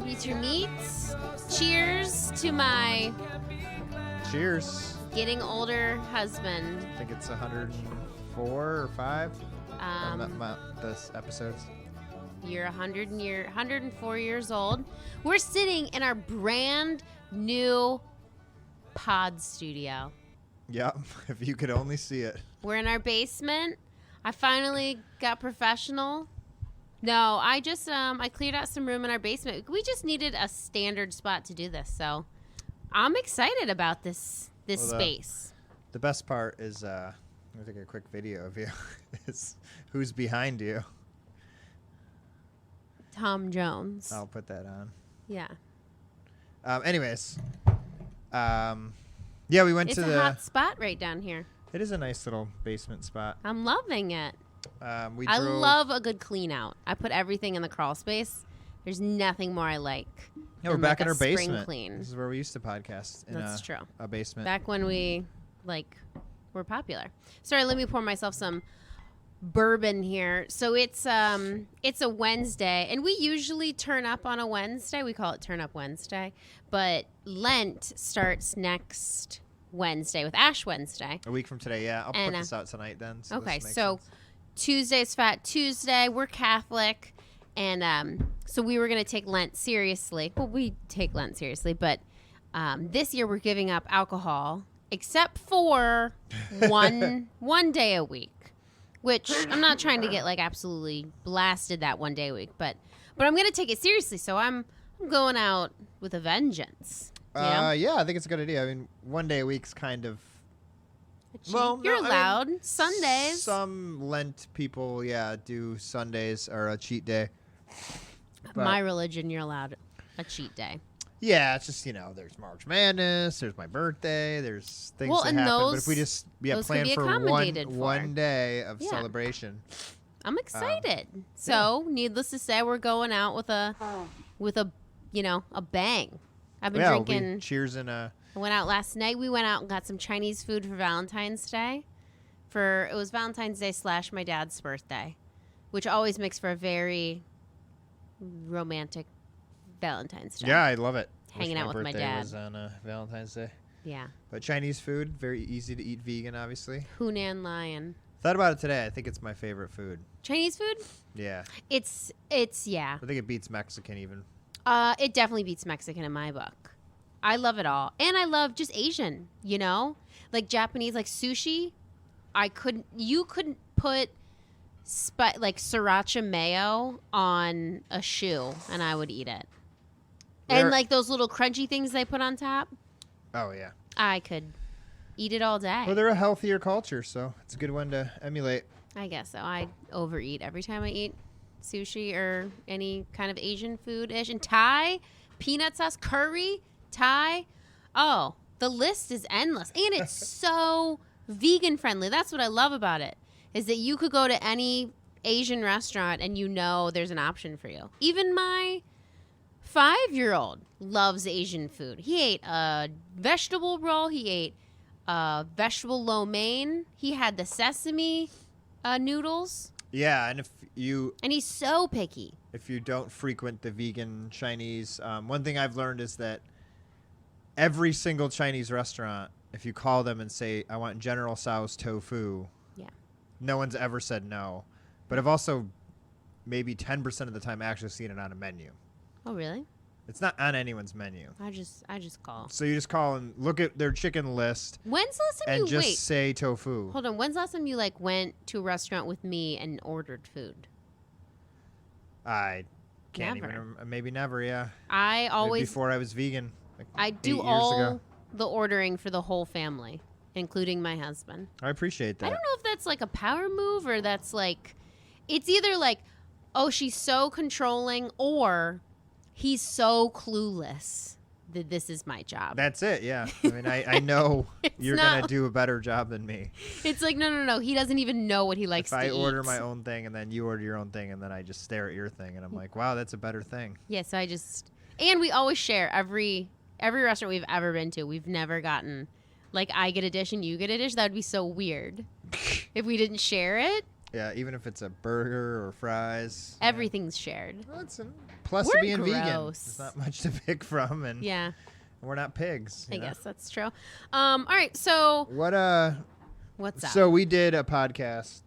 Eat your meat. Cheers to my Cheers. getting older husband. I think it's 104 or 5 this episode's. You're 104 years old. We're sitting in our brand new pod studio. Yep, if you could only see it. We're in our basement. I finally got professional. No, I just I cleared out some room in our basement. We just needed a standard spot to do this, so I'm excited about this space. The best part is I'm gonna take a quick video of you. Is who's behind you? Tom Jones. I'll put that on. Yeah. Anyways, yeah, we went It's to a hot spot right down here. It is a nice little basement spot. I'm loving it. I love a good clean out. I put everything in the crawl space. There's nothing more I like. Yeah, we're back in our spring basement. Clean. This is where we used to podcast. That's true. A basement. Back when we were popular. Sorry, let me pour myself some bourbon here. So it's a Wednesday, and we usually turn up on a Wednesday. We call it Turn Up Wednesday, but Lent starts next Wednesday with Ash Wednesday. A week from today, yeah. I'll put this out tonight then. So okay, this makes so sense. Tuesday's Fat Tuesday. We're Catholic, and so we were going to take Lent seriously. Well, we take Lent seriously, but this year we're giving up alcohol, except for one day a week, which I'm not trying to get like absolutely blasted that one day a week, but I'm going to take it seriously. So I'm going out with a vengeance. You know? Yeah, I think it's a good idea. I mean, one day a week's kind of. Well, you're allowed. Sundays. Some Lent people, do Sundays or a cheat day. But my religion, you're allowed a cheat day. Yeah, it's just, there's March Madness, there's my birthday, there's things that happen. But if we just plan for one day of celebration. I'm excited. So, needless to say, we're going out with a bang. I've been drinking. Cheers in a. I went out last night. We went out and got some Chinese food for Valentine's Day. It was Valentine's Day / my dad's birthday, which always makes for a very romantic Valentine's Day. Yeah, I love it. Hanging out with my dad. Was on Valentine's Day. Yeah. But Chinese food, very easy to eat vegan, obviously. Hunan Lion. Thought about it today. I think it's my favorite food. Chinese food? Yeah. It's yeah. I think it beats Mexican even. It definitely beats Mexican in my book. I love it all. And I love just Asian, like Japanese, like sushi. You couldn't put sriracha mayo on a shoe and I would eat it. And like those little crunchy things they put on top. Oh, yeah. I could eat it all day. Well, they're a healthier culture, so it's a good one to emulate. I guess so. I overeat every time I eat sushi or any kind of Asian food-ish. And Thai, peanut sauce, curry, Thai. Oh, the list is endless. And it's so vegan friendly. That's what I love about it, is that you could go to any Asian restaurant and there's an option for you. Even my 5-year-old loves Asian food. He ate a vegetable roll. He ate vegetable lo mein. He had the sesame noodles. Yeah, and and he's so picky. If you don't frequent the vegan Chinese, one thing I've learned is that every single Chinese restaurant, if you call them and say, I want General Tso's tofu, no one's ever said no. But I've also maybe 10% of the time actually seen it on a menu. Oh, really? It's not on anyone's menu. I just call. So you just call and look at their chicken list. When's the last time and just say tofu. Hold on. When's the last time you went to a restaurant with me and ordered food? I can't even. Maybe never. Yeah. I always before I was vegan. I do all the ordering for the whole family, including my husband. I appreciate that. I don't know if that's like a power move or that's it's either oh, she's so controlling, or he's so clueless that this is my job. That's it, yeah. I mean, I know you're going to do a better job than me. It's no. He doesn't even know what he likes to eat. If I order my own thing and then you order your own thing and then I just stare at your thing and I'm like, wow, that's a better thing. Yeah, so and we always share every restaurant we've ever been to. We've never gotten, I get a dish and you get a dish. That would be so weird if we didn't share it. Yeah, even if it's a burger or fries. Everything's shared. Well, plus We're of being vegan. gross. There's not much to pick from, and Yeah, we're not pigs. I guess that's true. All right, so what's up? So we did a podcast.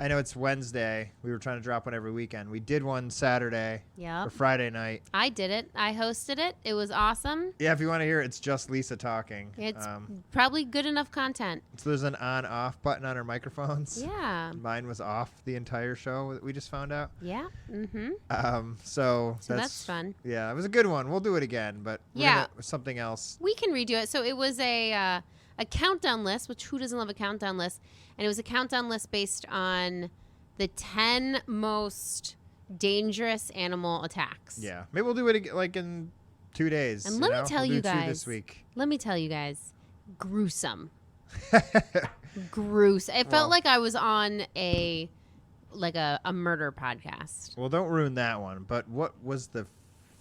I know it's Wednesday. We were trying to drop one every weekend. We did one Saturday or Friday night. I did it. I hosted it. It was awesome. Yeah, if you want to hear it, it's just Lisa talking. It's probably good enough content. So there's an on-off button on our microphones. Yeah. Mine was off the entire show that we just found out. Yeah. Mm-hmm. So that's fun. Yeah, it was a good one. We'll do it again, but something else. We can redo it. So it was a countdown list, which who doesn't love a countdown list? And it was a countdown list based on the 10 most dangerous animal attacks. Yeah. Maybe we'll do it like in 2 days. And let me tell you guys. 2 this week. Let me tell you guys. Gruesome. Gruesome. It felt like I was on a murder podcast. Well, don't ruin that one. But what was the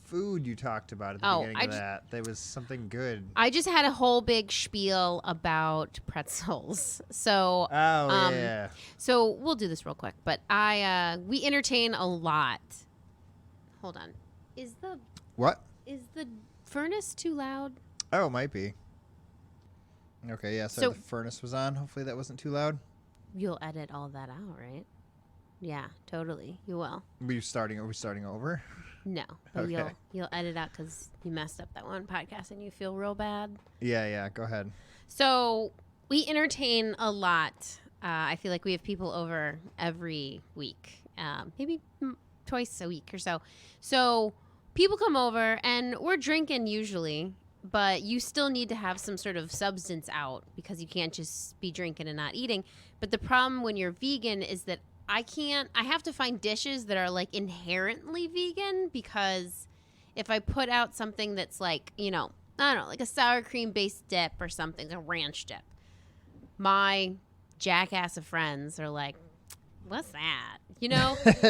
food you talked about at the beginning of that? There was something good. I just had a whole big spiel about pretzels. So yeah. So we'll do this real quick, but we entertain a lot. Hold on. Is the furnace too loud? Oh, it might be. Okay, yeah, so the furnace was on. Hopefully that wasn't too loud. You'll edit all that out, right? Yeah, totally. You will. Are we starting over? No, but Okay. you'll edit out because you messed up that one podcast and you feel real bad. Yeah. Go ahead. So we entertain a lot. I feel like we have people over every week, maybe twice a week or so. So people come over and we're drinking usually, but you still need to have some sort of substance out because you can't just be drinking and not eating. But the problem when you're vegan is that I have to find dishes that are like inherently vegan, because if I put out something that's like, I don't know, like a sour cream based dip or something, a ranch dip, my jackass of friends are like, what's that?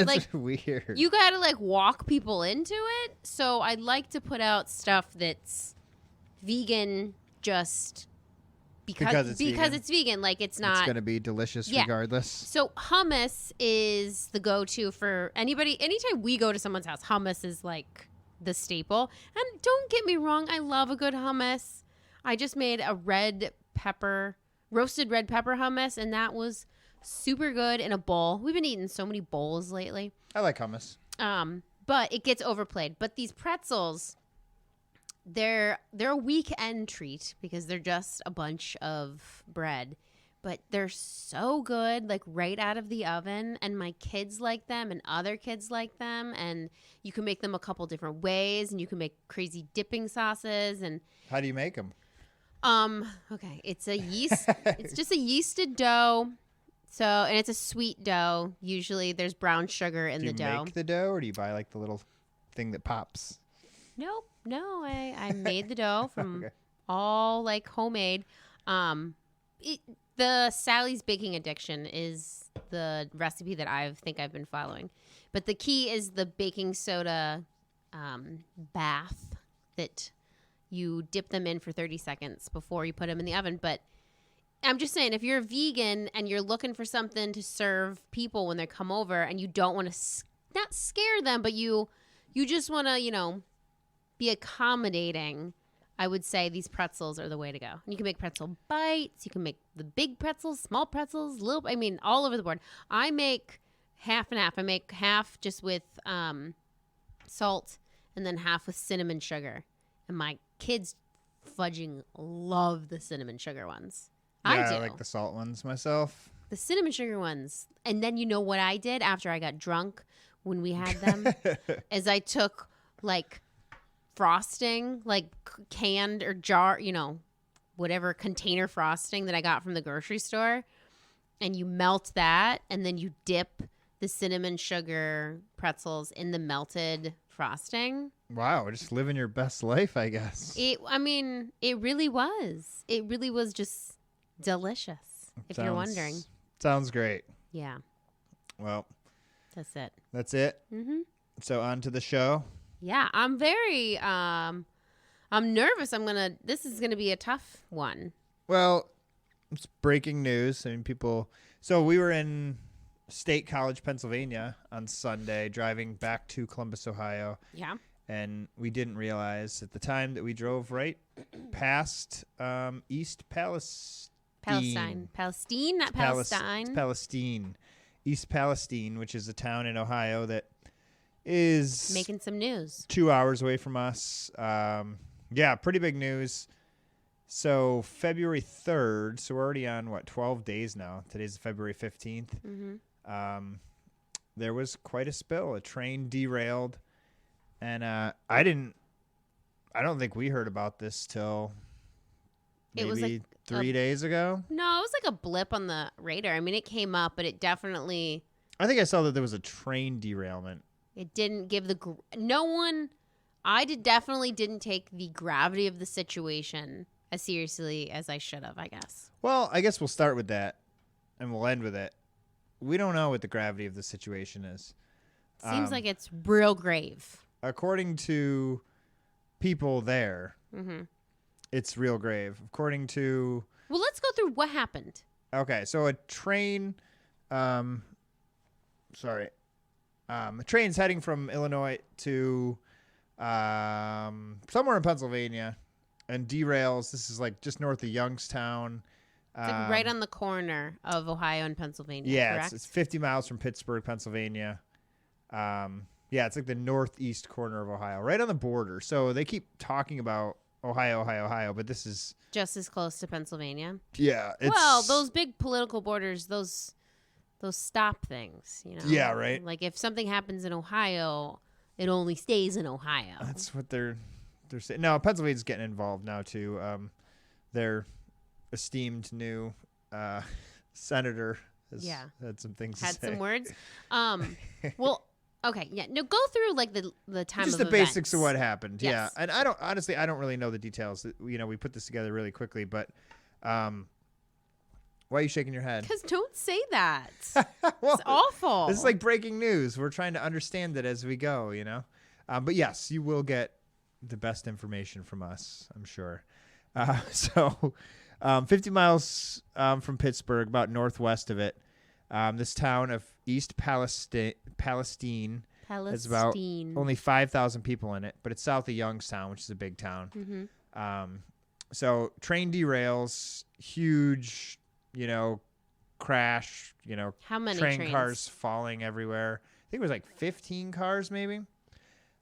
Like weird. You got to like walk people into it. So I'd like to put out stuff that's vegan just because it's vegan. Like it's not. It's going to be delicious regardless. So hummus is the go-to for anybody. Anytime we go to someone's house, hummus is like the staple. And don't get me wrong, I love a good hummus. I just made a roasted red pepper hummus, and that was super good in a bowl. We've been eating so many bowls lately. I like hummus. But it gets overplayed. But these pretzels, they're a weekend treat because they're just a bunch of bread, but they're so good, like right out of the oven. And my kids like them and other kids like them. And you can make them a couple different ways, and you can make crazy dipping sauces. And how do you make them? Okay. It's a yeast. It's just a yeasted dough. So, and it's a sweet dough. Usually there's brown sugar in the dough. Do you make the dough, or do you buy like the little thing that pops? Nope. No, I made the dough from all like homemade. The Sally's Baking Addiction is the recipe that I think I've been following. But the key is the baking soda bath that you dip them in for 30 seconds before you put them in the oven. But I'm just saying, if you're a vegan and you're looking for something to serve people when they come over, and you don't want to not scare them, but you just want to, be accommodating, I would say these pretzels are the way to go. You can make pretzel bites. You can make the big pretzels, small pretzels, all over the board. I make half and half. I make half just with salt and then half with cinnamon sugar. And my kids fudging love the cinnamon sugar ones. Yeah, I do. I like the salt ones myself. The cinnamon sugar ones. And then what I did after I got drunk when we had them is I took like frosting, like canned or jar, whatever container frosting that I got from the grocery store, and you melt that, and then you dip the cinnamon sugar pretzels in the melted frosting. Wow, just living your best life, I guess. It really was. It really was just delicious, if you're wondering. Sounds great. Yeah. Well, that's it. That's it? Mm-hmm. So on to the show. Yeah, I'm very, I'm nervous. This is going to be a tough one. Well, it's breaking news. I mean, so we were in State College, Pennsylvania on Sunday, driving back to Columbus, Ohio. Yeah. And we didn't realize at the time that we drove right past East Palestine. Palestine, not Palestine. It's Palestine. East Palestine, which is a town in Ohio that is making some news. 2 hours away from us. Yeah, pretty big news. So February 3rd, so we're already on, 12 days now. Today's February 15th. Mm-hmm. There was quite a spill. A train derailed. And I don't think we heard about this till maybe it was like 3 days ago. No, it was like a blip on the radar. I mean, it came up, but it definitely... I think I saw that there was a train derailment. It didn't give the... definitely didn't take the gravity of the situation as seriously as I should have, I guess. Well, I guess we'll start with that, and we'll end with it. We don't know what the gravity of the situation is. Seems like it's real grave. According to people there, Mm-hmm. it's real grave. According to... Well, let's go through what happened. Okay, so a train... a train's heading from Illinois to somewhere in Pennsylvania and derails. This is like just north of Youngstown. It's like right on the corner of Ohio and Pennsylvania. Yeah, correct? it's 50 miles from Pittsburgh, Pennsylvania. Yeah, it's like the northeast corner of Ohio, right on the border. So they keep talking about Ohio, but this is just as close to Pennsylvania. Yeah. Well, those big political borders, those stop things, you know. Yeah, right. Like if something happens in Ohio, it only stays in Ohio. That's what they're saying. No, Pennsylvania's getting involved now too. Their esteemed new senator has had some things to say. Had some words. Well, okay, yeah. No, go through like the time just of the events. basics of what happened. Yes. Yeah, and I don't really know the details. You know, we put this together really quickly, but why are you shaking your head? Because don't say that. Well, it's awful. This is like breaking news. We're trying to understand it as we go, you know. But yes, you will get the best information from us, I'm sure. So 50 miles from Pittsburgh, about northwest of it, this town of East Palestine has about only 5,000 people in it, but it's south of Youngstown, which is a big town. Mm-hmm. So train derails, huge, crash, how many train trains? Cars falling everywhere. I think it was like 15 cars maybe.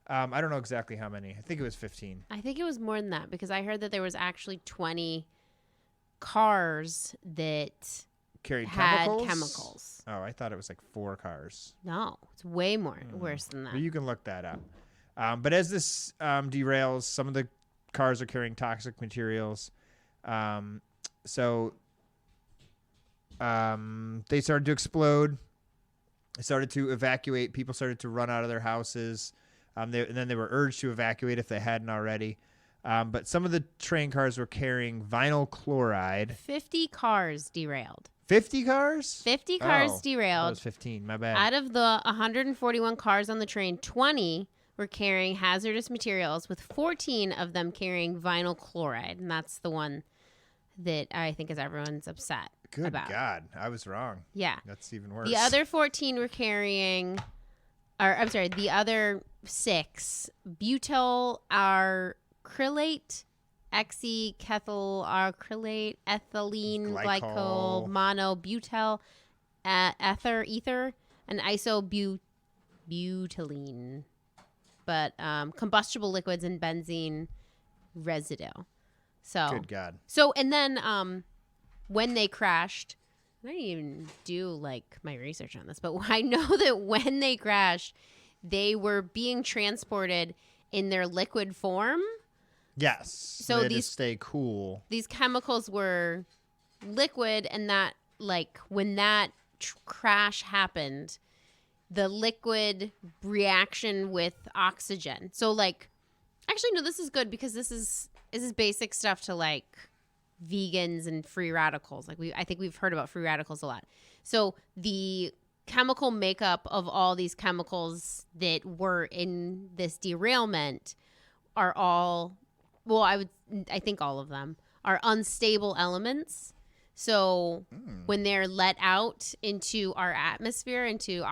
I don't know exactly how many. I think it was 15. I think it was more than that because I heard that there was actually 20 cars that Carried had chemicals. Oh, I thought it was like 4 cars. No, it's way more worse than that. But you can look that up. But as this derails, some of the cars are carrying toxic materials. So they started to explode. They started to evacuate. People started to run out of their houses. And then they were urged to evacuate if they hadn't already. But some of the train cars were carrying vinyl chloride. 50 cars derailed. 50 cars? 50 cars That derailed. was 15. My bad. Out of the 141 cars on the train, 20 were carrying hazardous materials, with 14 of them carrying vinyl chloride. And that's the one that I think is everyone's upset about. Good God. I was wrong. Yeah. That's even worse. The other 14 were carrying, the other 6, butyl acrylate, oxykethyl ethylene glycol monobutyl ether and isobutylene, but combustible liquids and benzene residue. So good God. So and then when they crashed, I didn't even do like my research on this, but I know that when they crashed, they were being transported in their liquid form. Yes. So they had these to stay cool. These chemicals were liquid, and that when that crash happened, the liquid reaction with oxygen. So actually no, this is good because this is basic stuff to vegans and free radicals. I think we've heard about free radicals a lot. So the chemical makeup of all these chemicals that were in this derailment are all, I think all of them are unstable elements. So when they're let out into our atmosphere, into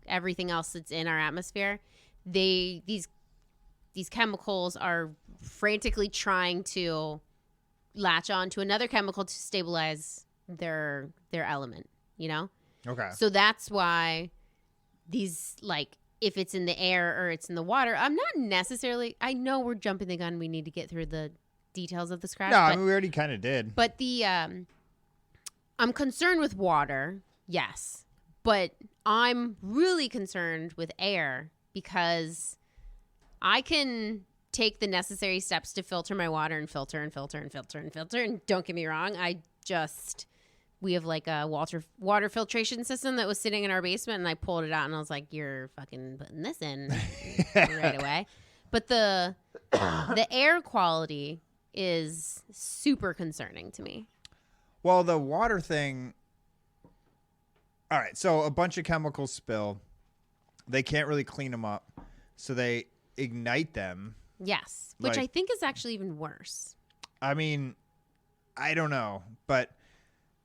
everything else that's in our atmosphere, these chemicals are frantically trying to latch on to another chemical to stabilize their element, Okay. So that's why these, like, if it's in the air or it's in the water, I'm not necessarily, I know we're jumping the gun. We need to get through the details of this crash. No, I mean, we already kind of did. But I'm concerned with water, yes. But I'm really concerned with air because I can take the necessary steps to filter my water and filter and filter and filter and filter. And don't get me wrong, we have like a water filtration system that was sitting in our basement, and I pulled it out and I was like, you're fucking putting this in right away. But the air quality is super concerning to me. Well, the water thing. All right. So a bunch of chemicals spill. They can't really clean them up. So they ignite them. Yes. Which I think is actually even worse. I mean, I don't know. But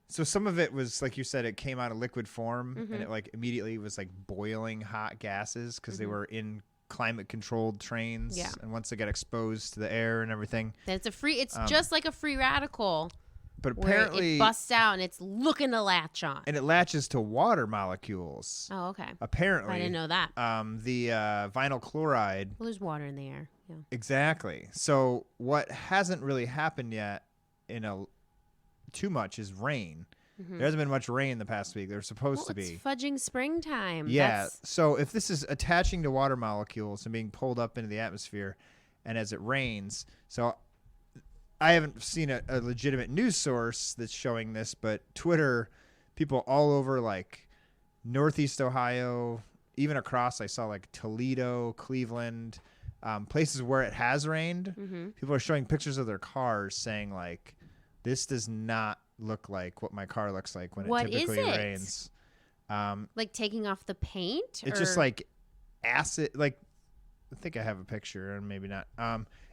so some of it was, like you said, it came out of liquid form, and it like immediately was like boiling hot gases because they were in climate controlled trains. Yeah. And once they get exposed to the air and everything. Then it's just like a free radical. But apparently it busts out and it's looking to latch on. And it latches to water molecules. Oh, okay. Apparently. I didn't know that. The vinyl chloride. Well, there's water in the air. Yeah. Exactly. So what hasn't really happened yet too much is rain. There hasn't been much rain the past week. There's supposed to be. It's fudging springtime. Yeah. So if this is attaching to water molecules and being pulled up into the atmosphere, and as it rains, so I haven't seen a legitimate news source that's showing this, but Twitter, people all over like Northeast Ohio, even across, I saw like Toledo, Cleveland, places where it has rained. People are showing pictures of their cars saying like, this does not look like what my car looks like when it typically rains. Like taking off the paint? It's just like acid. Like, I think I have a picture, and maybe not.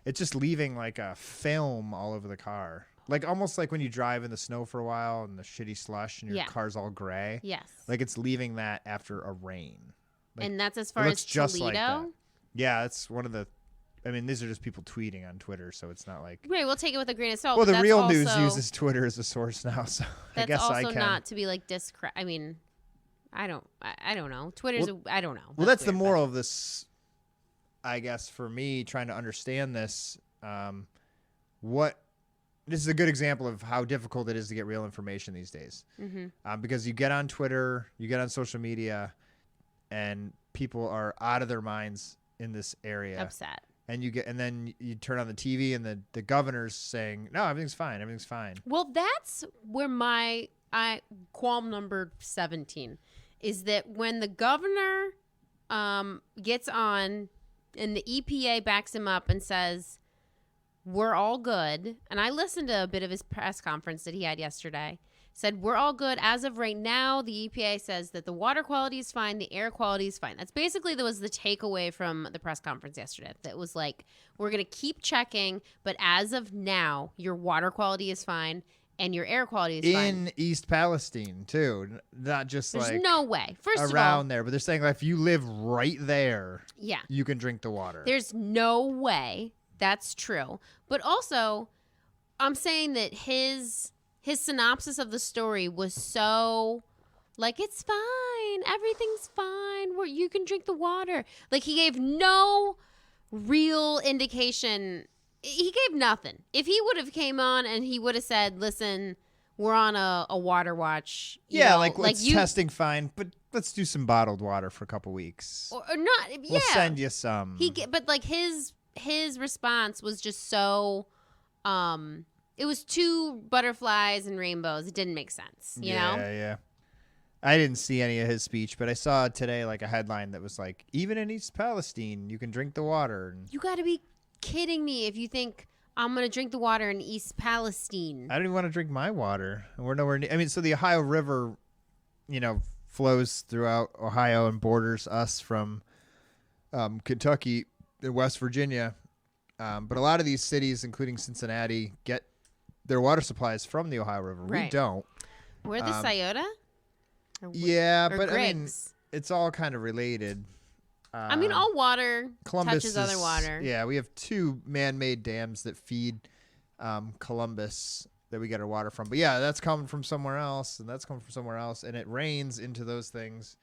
It's just leaving like a film all over the car. Like almost like when you drive in the snow for a while and the shitty slush and your car's all gray. Yes. Like it's leaving that after a rain. Like, and that's as far as Toledo? Like that. Yeah, it's one of the... I mean, these are just people tweeting on Twitter, so it's not like... Right, we'll take it with a grain of salt. Well, the real news uses Twitter as a source now, so I guess I can. That's also not to be like I mean, I don't know. Twitter's... I don't know. Well, that's the moral of this, I guess, for me, trying to understand this. This is a good example of how difficult it is to get real information these days. Because you get on Twitter, you get on social media, and people are out of their minds in this area. Upset. And then you turn on the TV and the governor's saying, no, everything's fine. Well, that's where my qualm number 17 is, that when the governor gets on and the EPA backs him up and says, we're all good. And I listened to a bit of his press conference that he had yesterday. Said, we're all good. As of right now, the EPA says that the water quality is fine. The air quality is fine. That's basically was the takeaway from the press conference yesterday. That was like, we're going to keep checking, but as of now, your water quality is fine and your air quality is fine. In East Palestine, too. Not just There's no way. First of all, around there. But they're saying like, if you live right there, you can drink the water. There's no way. That's true. But also, I'm saying that his synopsis of the story was so like, it's fine, everything's fine, you can drink the water. Like, he gave no real indication. He gave nothing. If he would have came on and he would have said, listen, we're on a water watch. It's testing fine, but let's do some bottled water for a couple weeks. Or not. Yeah. We'll send you some. But like his response was just so, it was two butterflies and rainbows. It didn't make sense, you know? Yeah. I didn't see any of his speech, but I saw today like a headline that was like, even in East Palestine, you can drink the water. You got to be kidding me if you think I'm going to drink the water in East Palestine. I don't even want to drink my water. We're nowhere near. I mean, so the Ohio River, flows throughout Ohio and borders us from Kentucky and West Virginia. But a lot of these cities, including Cincinnati, get their water supply is from the Ohio River. Right. We don't. We're the Scioto? Yeah, or but Griggs? I mean, it's all kind of related. I mean, all water Columbus touches other water. Yeah, we have 2 man-made dams that feed Columbus that we get our water from. But yeah, that's coming from somewhere else, and that's coming from somewhere else, and it rains into those things.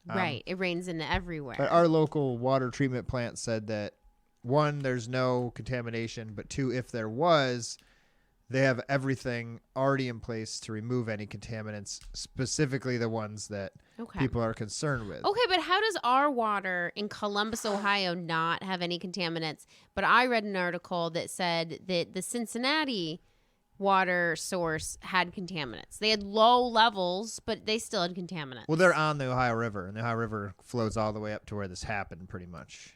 Right. It rains into everywhere. But our local water treatment plant said that, 1, there's no contamination, but 2, if there was, they have everything already in place to remove any contaminants, specifically the ones that people are concerned with. Okay, but how does our water in Columbus, Ohio not have any contaminants? But I read an article that said that the Cincinnati water source had contaminants. They had low levels, but they still had contaminants. Well, they're on the Ohio River, and the Ohio River flows all the way up to where this happened, pretty much.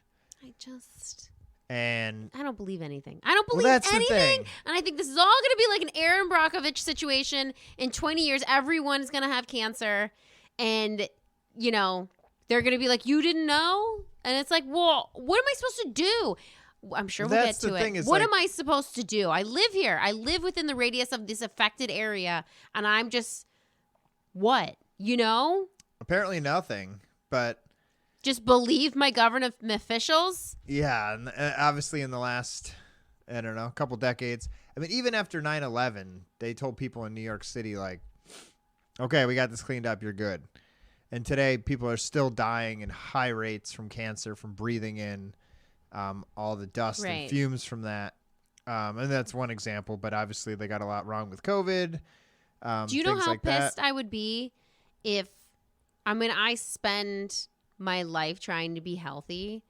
And I don't believe anything. I don't believe that's anything. The thing. And I think this is all going to be like an Aaron Brockovich situation. In 20 years, everyone's going to have cancer. And, you know, they're going to be like, you didn't know? And it's like, well, what am I supposed to do? I'm sure we'll get to it. What am I supposed to do? I live here. I live within the radius of this affected area. And I'm just, what? You know? Apparently nothing, but... Just believe my government officials? Yeah, and obviously in the last, I don't know, couple decades. I mean, even after 9/11, they told people in New York City, like, okay, we got this cleaned up, you're good. And today, people are still dying in high rates from cancer, from breathing in all the dust and fumes from that. And that's one example, but obviously they got a lot wrong with COVID. Do you know how pissed I would be if, I spend my life trying to be healthy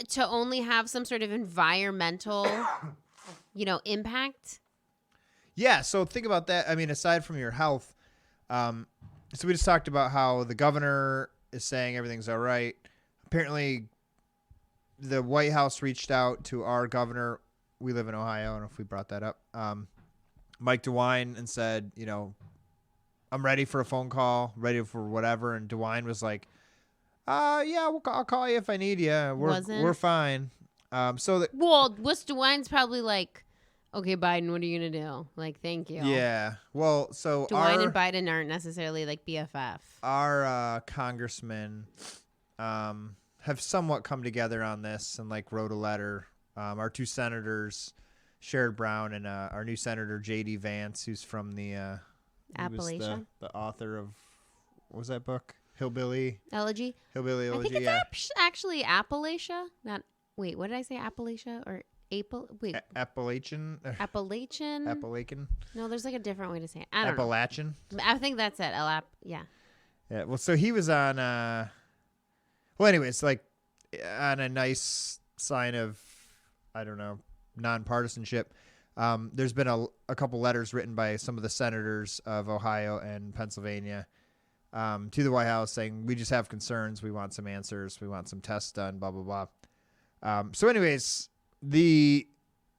to only have some sort of environmental, impact. Yeah. So think about that. I mean, aside from your health, so we just talked about how the governor is saying everything's all right. Apparently the White House reached out to our governor. We live in Ohio. I don't know if we brought that up. Mike DeWine, and said, I'm ready for a phone call, ready for whatever. And DeWine was like, yeah, I'll call you if I need you. We're fine. Was DeWine's probably like, okay, Biden, what are you gonna do? Like, thank you. Yeah. Well, so DeWine and Biden aren't necessarily like BFF. Our congressmen have somewhat come together on this and like wrote a letter. Our 2 senators, Sherrod Brown and our new senator J.D. Vance, who's from the Appalachia, the author of, what was that book? Hillbilly Elegy. I think it's actually Appalachia. Not wait. What did I say? Appalachia or Appalachian? Appalachian. No, there's like a different way to say it. I don't Appalachian. know. I think that's it. Yeah. Yeah. Well, so he was on. Well, anyways, like on a nice sign of, I don't know, nonpartisanship. There's been a couple letters written by some of the senators of Ohio and Pennsylvania to the White House saying, we just have concerns. We want some answers. We want some tests done, blah, blah, blah. So anyways, the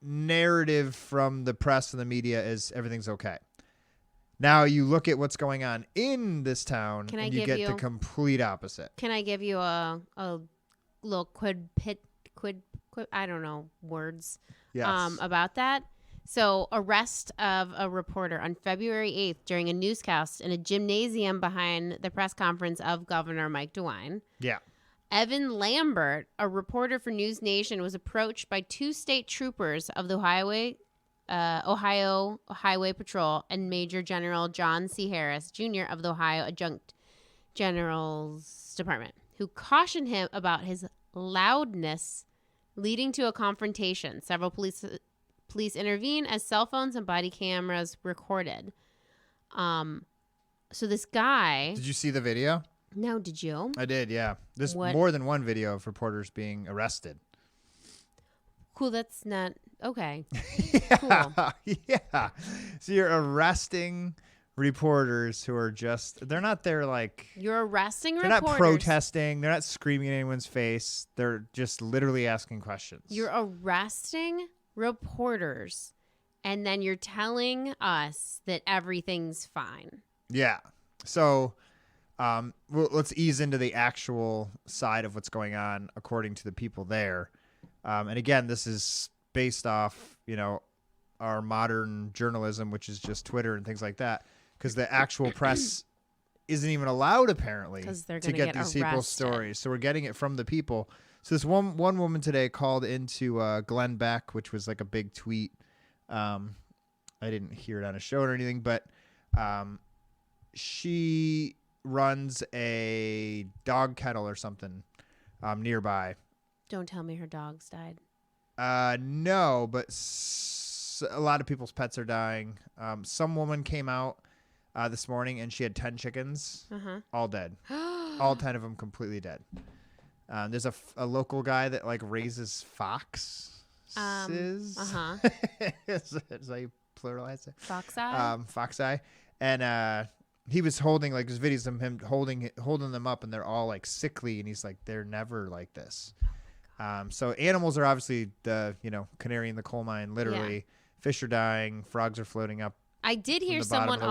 narrative from the press and the media is everything's okay. Now you look at what's going on in this town and you get the complete opposite. Can I give you a little quid, I don't know, words about that? So, arrest of a reporter on February 8th during a newscast in a gymnasium behind the press conference of Governor Mike DeWine. Yeah. Evan Lambert, a reporter for News Nation, was approached by 2 state troopers of the Ohio Highway Patrol and Major General John C. Harris, Jr. of the Ohio Adjunct General's Department, who cautioned him about his loudness, leading to a confrontation. Several police intervene as cell phones and body cameras recorded. So this guy... Did you see the video? No, did you? I did, yeah. There's more than one video of reporters being arrested. Cool, that's not... Okay. Yeah, cool. Yeah. So you're arresting reporters who are just... They're not there like... You're arresting reporters. They're not protesting. They're not screaming in anyone's face. They're just literally asking questions. You're arresting reporters, and then you're telling us that everything's fine. Yeah. So let's ease into the actual side of what's going on according to the people there. And again, this is based off, our modern journalism, which is just Twitter and things like that, because the actual press isn't even allowed apparently to get these people's stories. So we're getting it from the people. So this one woman today called into Glenn Beck, which was like a big tweet. I didn't hear it on a show or anything, but she runs a dog kennel or something nearby. Don't tell me her dogs died. No, but a lot of people's pets are dying. Some woman came out this morning and she had 10 chickens, all dead. All 10 of them completely dead. There's a local guy that like raises foxes. Is how you pluralize it? Foxeye. And he was holding like his videos of him holding them up, and they're all like sickly, and he's like, they're never like this. So animals are obviously the canary in the coal mine. Literally, fish are dying, frogs are floating up. I did hear someone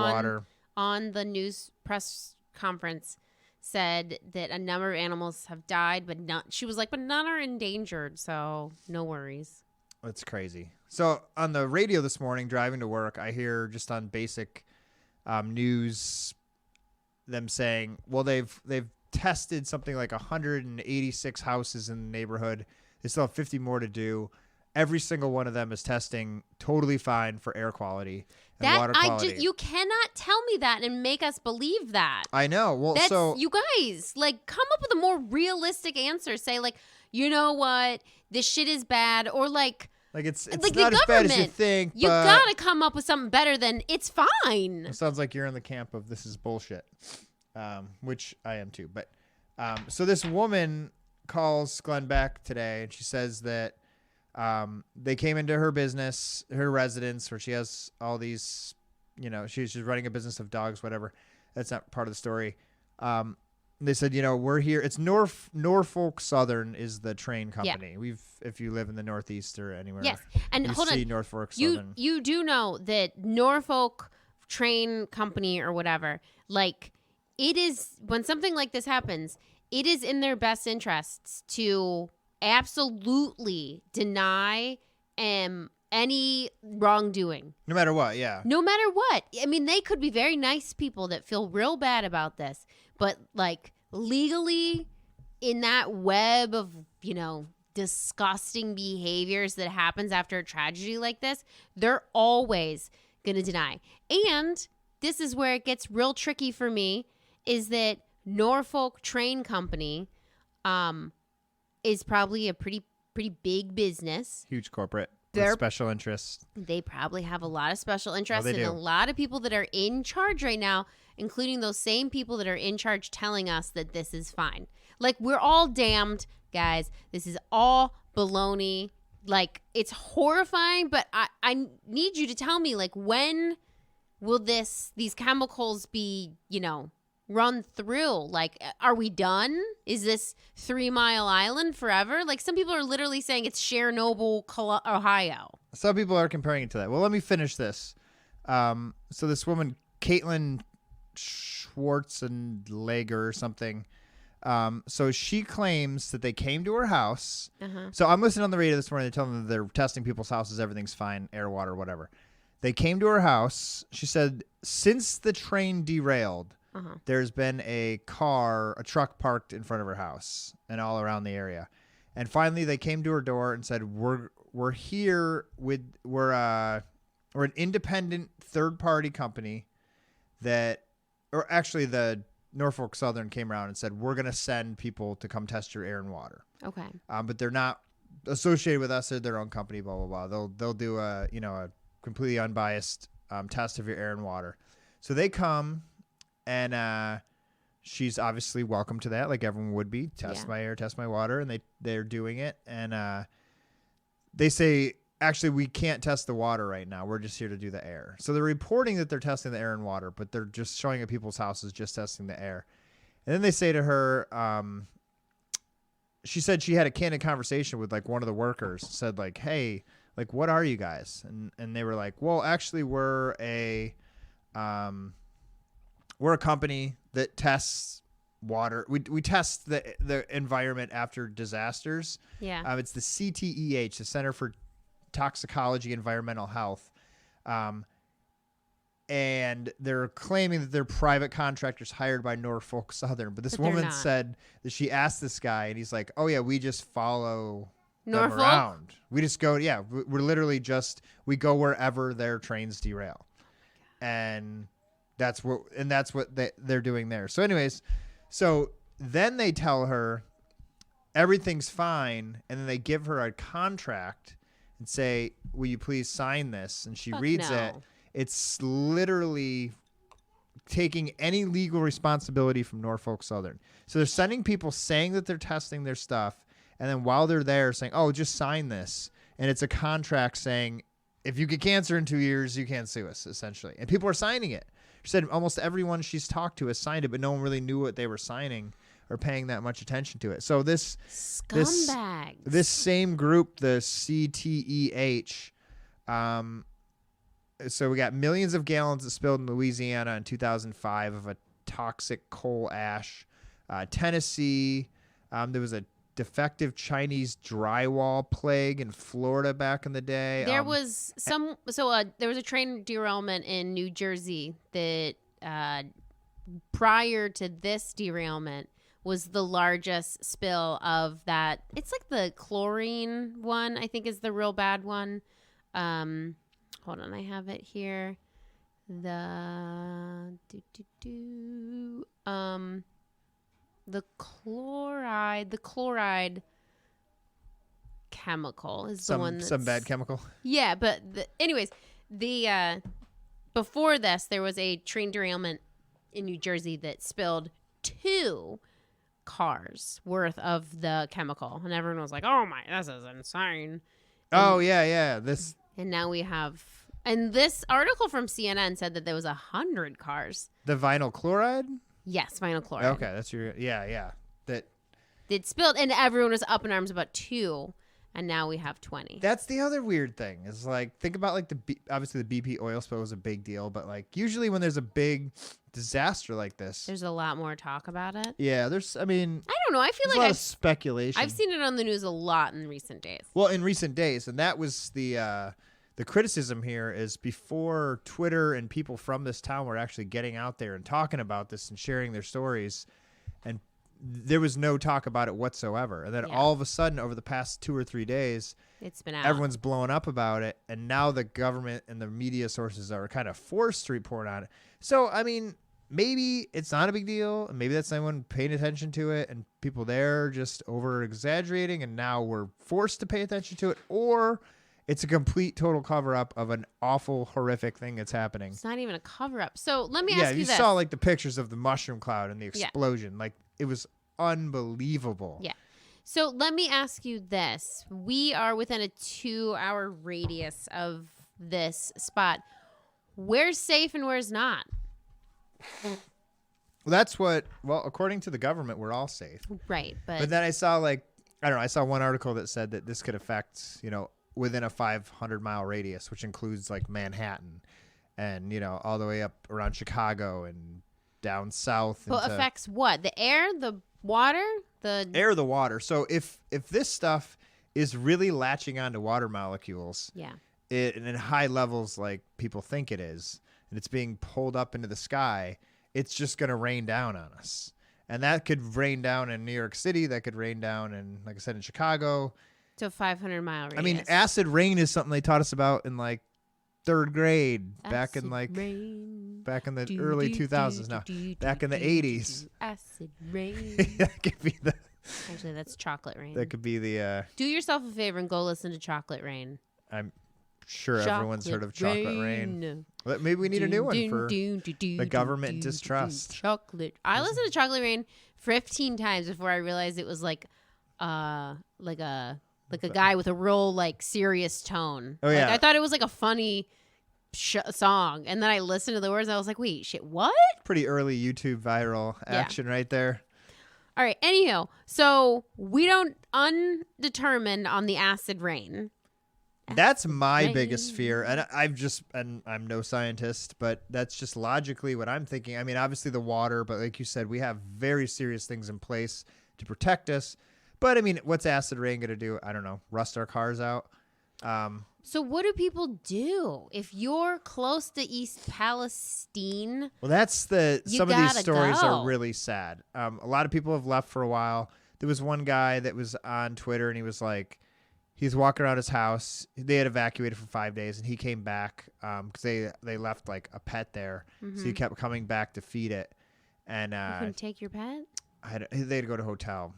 on the news press conference said that a number of animals have died, but she was like, but none are endangered, so no worries. That's crazy. So on the radio this morning, driving to work, I hear just on basic news them saying, well, they've tested something like 186 houses in the neighborhood. They still have 50 more to do. Every single one of them is testing totally fine for air quality and water quality. You cannot tell me that and make us believe that. I know. Well, you guys, like, come up with a more realistic answer. Say, like, you know what, this shit is bad, or like it's like not as bad as you think. You gotta come up with something better than it's fine. It sounds like you're in the camp of this is bullshit, which I am too. But so this woman calls Glenn Beck today, and she says that they came into her business, her residence, where she has all these, she's running a business of dogs, whatever. That's not part of the story. They said, we're here. It's Norfolk Southern is the train company. Yeah. If you live in the Northeast or anywhere. Yes, and hold on. Norfolk Southern. You do know that Norfolk Train Company or whatever, like, it is, when something like this happens, it is in their best interests to absolutely deny any wrongdoing. No matter what, yeah. No matter what. I mean, they could be very nice people that feel real bad about this, but like legally in that web of, disgusting behaviors that happens after a tragedy like this, they're always going to deny. And this is where it gets real tricky for me, is that Norfolk Train Company is probably a pretty big business. Huge corporate. With special interests. They probably have a lot of special interests, and a lot of people that are in charge right now, including those same people that are in charge telling us that this is fine. Like, we're all damned, guys. This is all baloney. Like, it's horrifying, but I need you to tell me, like, when will these chemicals be, run through? Like, are we done? Is this 3 Mile Island forever? Like, some people are literally saying it's Chernobyl, Ohio. Some people are comparing it to that. Well, let me finish this. So this woman, Caitlin Schwarzenegger or something, so she claims that they came to her house. So I'm listening on the radio this morning. They're telling them that they're testing people's houses. Everything's fine. Air, water, whatever. They came to her house. She said since the train derailed, there's been a truck parked in front of her house and all around the area. And finally they came to her door and said, we're here we're an independent third party company or actually the Norfolk Southern came around and said, we're going to send people to come test your air and water. Okay. But they're not associated with us. They're their own company, blah, blah, blah. They'll do a completely unbiased test of your air and water. So they come. And she's obviously welcome to that, like everyone would be. Test my air, test my water, and they're doing it. And they say, actually, we can't test the water right now. We're just here to do the air. So they're reporting that they're testing the air and water, but they're just showing at people's houses just testing the air. And then they say to her, she said she had a candid conversation with like one of the workers. Said like, hey, like what are you guys? And they were like, well, actually, we're a company that tests water. We test the environment after disasters. Yeah. It's the CTEH, the Center for Toxicology and Environmental Health. And they're claiming that they're private contractors hired by Norfolk Southern. But this woman said that she asked this guy, and he's like, "Oh yeah, we just follow them around. We just go. Yeah, we're literally we go wherever their trains derail, and that's what they're doing there. So, anyways, then they tell her everything's fine, and then they give her a contract and say, "Will you please sign this?" And she reads it. It's literally taking any legal responsibility from Norfolk Southern. So they're sending people saying that they're testing their stuff, and then while they're there saying, "Oh, just sign this." And it's a contract saying, if you get cancer in 2 years, you can't sue us, essentially. And people are signing it. She said almost everyone she's talked to has signed it, but no one really knew what they were signing or paying that much attention to it. So this same group, the CTEH, so we got millions of gallons that spilled in Louisiana in 2005 of a toxic coal ash. Tennessee, there was a defective Chinese drywall plague in Florida back in the day. There was there was a train derailment in New Jersey that prior to this derailment was the largest spill of that. It's like the chlorine one, I think, is the real bad one. Hold on, I have it here. The chloride chemical is the one that's... Some bad chemical? Yeah, but anyways, before this, there was a train derailment in New Jersey that spilled 2 cars worth of the chemical. And everyone was like, "Oh my, this is insane." And now we have... And this article from CNN said that there was 100 cars. The vinyl chloride? Yes, vinyl chloride. Okay, that's your... Yeah. It spilled, and everyone was up in arms about 2, and now we have 20. That's the other weird thing. Is like, think about like obviously the BP oil spill was a big deal, but like usually when there's a big disaster like this, there's a lot more talk about it. Yeah, I don't know. I feel like a lot of speculation. I've seen it on the news a lot in recent days. Well, in recent days, and that was the criticism here is before Twitter and people from this town were actually getting out there and talking about this and sharing their stories, and there was no talk about it whatsoever. And then all of a sudden, over the past 2 or 3 days, it's been out. Everyone's blowing up about it, and now the government and the media sources are kind of forced to report on it. So, I mean, maybe it's not a big deal, and maybe that's someone paying attention to it, and people there just over-exaggerating, and now we're forced to pay attention to it, or... it's a complete, total cover-up of an awful, horrific thing that's happening. It's not even a cover-up. So let me ask you this. Yeah, you saw like the pictures of the mushroom cloud and the explosion. Yeah. Like, it was unbelievable. Yeah. So let me ask you this. We are within a 2-hour radius of this spot. Where's safe and where's not? Well, according to the government, we're all safe. Right. But then I saw I saw one article that said that this could affect, within a 500-mile radius, which includes like Manhattan and, all the way up around Chicago and down south. Well, affects what? The air, the water, the air, the water. So if this stuff is really latching onto water molecules, and in high levels like people think it is, and it's being pulled up into the sky, it's just going to rain down on us. And that could rain down in New York City. That could rain down in, like I said, in Chicago. To 500-mile radius. I mean, acid rain is something they taught us about in like 3rd grade back in the early 2000s. Now, back in the 80s. Acid rain. That could be the. Actually, that's Chocolate Rain. That could be the. Do yourself a favor and go listen to Chocolate Rain. I'm sure everyone's heard of Chocolate Rain. Maybe we need a new one for the government distrust. Chocolate. I listened to Chocolate Rain 15 times before I realized it was like a guy with a real like serious tone. Oh yeah, I thought it was like a funny song, and then I listened to the words and I was like, wait, shit, what? Pretty early YouTube viral action right there. All right. Anyhow, so we don't undetermined on the acid rain. That's my biggest fear, and I'm no scientist, but that's just logically what I'm thinking. I mean, obviously the water, but like you said, we have very serious things in place to protect us. But I mean, what's acid rain going to do? I don't know. Rust our cars out. So what do people do if you're close to East Palestine? Well, that's some of these stories go. are really sad. A lot of people have left for a while. There was one guy that was on Twitter, and he was like, he's walking around his house. They had evacuated for 5 days, and he came back because they left like a pet there, so he kept coming back to feed it. And you couldn't take your pet? They had to go to a hotel.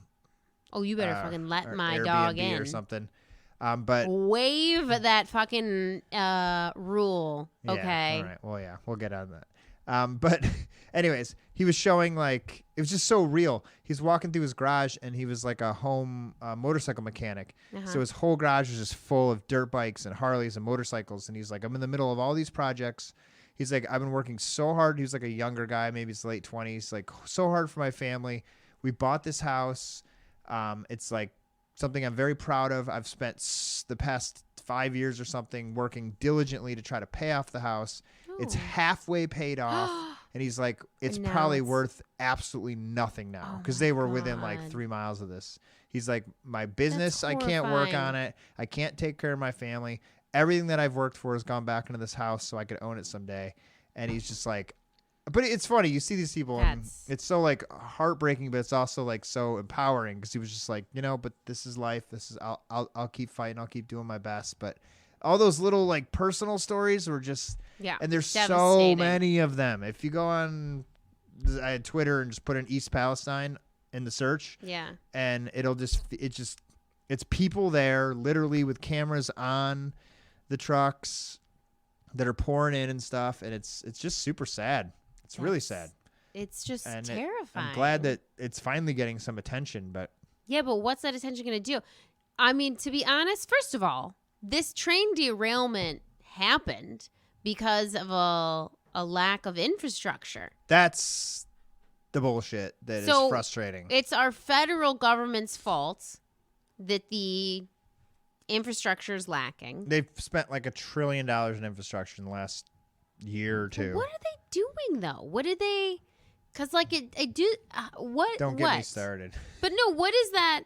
Oh, you better fucking let my Airbnb dog in or something. But waive that fucking rule. Yeah, okay. all right. Well, yeah, we'll get on that. But anyways, he was showing like it was just so real. He's walking through his garage, and he was like a home motorcycle mechanic. So his whole garage was just full of dirt bikes and Harleys and motorcycles. And he's like, I'm in the middle of all these projects. He's like, I've been working so hard. He was like a younger guy, maybe his late 20s, like so hard for my family. We bought this house. It's like something I'm very proud of. I've spent the past 5 years or something working diligently to try to pay off the house. It's halfway paid off. And he's like, it's probably worth absolutely nothing now because they were within like 3 miles of this. He's like, my business, I can't work on it. I can't take care of my family. Everything that I've worked for has gone back into this house so I could own it someday. And he's just like, but it's funny. You see these people and it's so like heartbreaking, but it's also like so empowering because he was just like, but this is life. This is, I'll keep fighting. I'll keep doing my best. But all those little like personal stories were just, and there's so many of them. If you go on Twitter and just put in East Palestine in the search, and it's people there literally with cameras on the trucks that are pouring in and stuff. And it's just super sad. It's really sad. It's just terrifying. I'm glad that it's finally getting some attention, but what's that attention going to do? I mean, to be honest, first of all, this train derailment happened because of a lack of infrastructure. That's the bullshit that is frustrating. It's our federal government's fault that the infrastructure is lacking. They've spent like $1 trillion in infrastructure in the last year or two. What are they doing though? What did they? Because like what? Don't get me started. But no, what is that?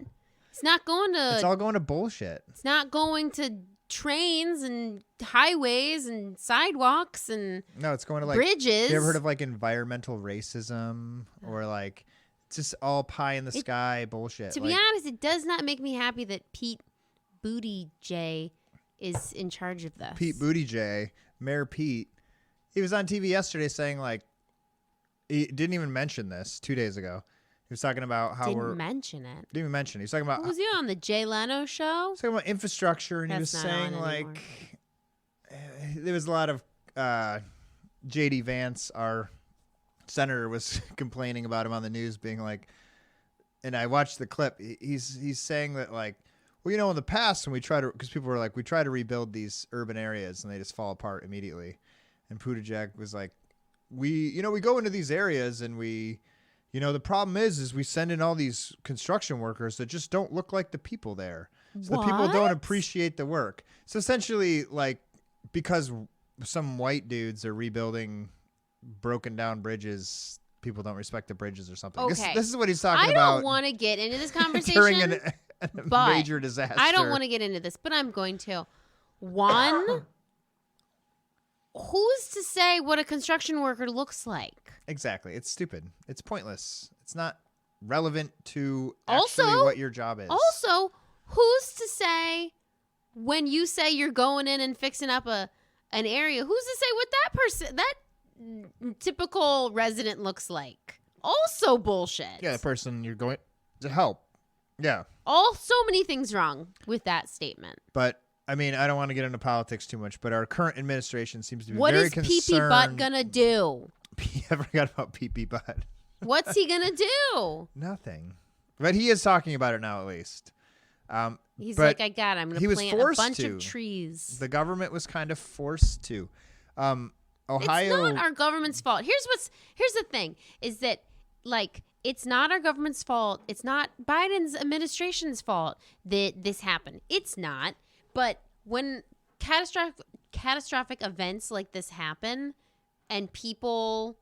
It's not going to. It's all going to bullshit. It's not going to trains and highways and sidewalks and no. It's going to like bridges. You ever heard of like environmental racism or like it's just all pie in the sky bullshit? To be honest, it does not make me happy that Pete Buttigieg is in charge of this. Pete Buttigieg, Mayor Pete. He was on TV yesterday saying like he didn't even mention this 2 days ago. He was talking about how Didn't mention it. Didn't even mention it. He was talking about was he on the Jay Leno show? He was talking about infrastructure, and he was saying like there was a lot of J.D. Vance, our senator, was complaining about him on the news, being like, and I watched the clip. He's saying that like, well, in the past when we try to, because people were like, we try to rebuild these urban areas and they just fall apart immediately. And Buttigieg was like, we go into these areas and we, the problem is we send in all these construction workers that just don't look like the people there. So the people don't appreciate the work. So essentially, like, because some white dudes are rebuilding broken down bridges, people don't respect the bridges or something. Okay. This is what he's talking about. I don't want to get into this conversation. During a major disaster. I don't want to get into this, but I'm going to. One, who's to say what a construction worker looks like? Exactly. It's stupid. It's pointless. It's not relevant to actually what your job is. Also, who's to say when you say you're going in and fixing up an area, who's to say what that typical resident looks like? Also bullshit. Yeah, the person you're going to help. Yeah. So many things wrong with that statement. But I mean, I don't want to get into politics too much, but our current administration seems to be very concerned. What is Pee-Pee Butt gonna do? I forgot about Pee-Pee Butt. What's he gonna do? Nothing. But he is talking about it now, at least. He's like, I'm gonna plant a bunch of trees. The government was kind of forced to. Ohio. It's not our government's fault. Here's the thing: is that like it's not our government's fault. It's not Biden's administration's fault that this happened. It's not. But when catastrophic events like this happen and people,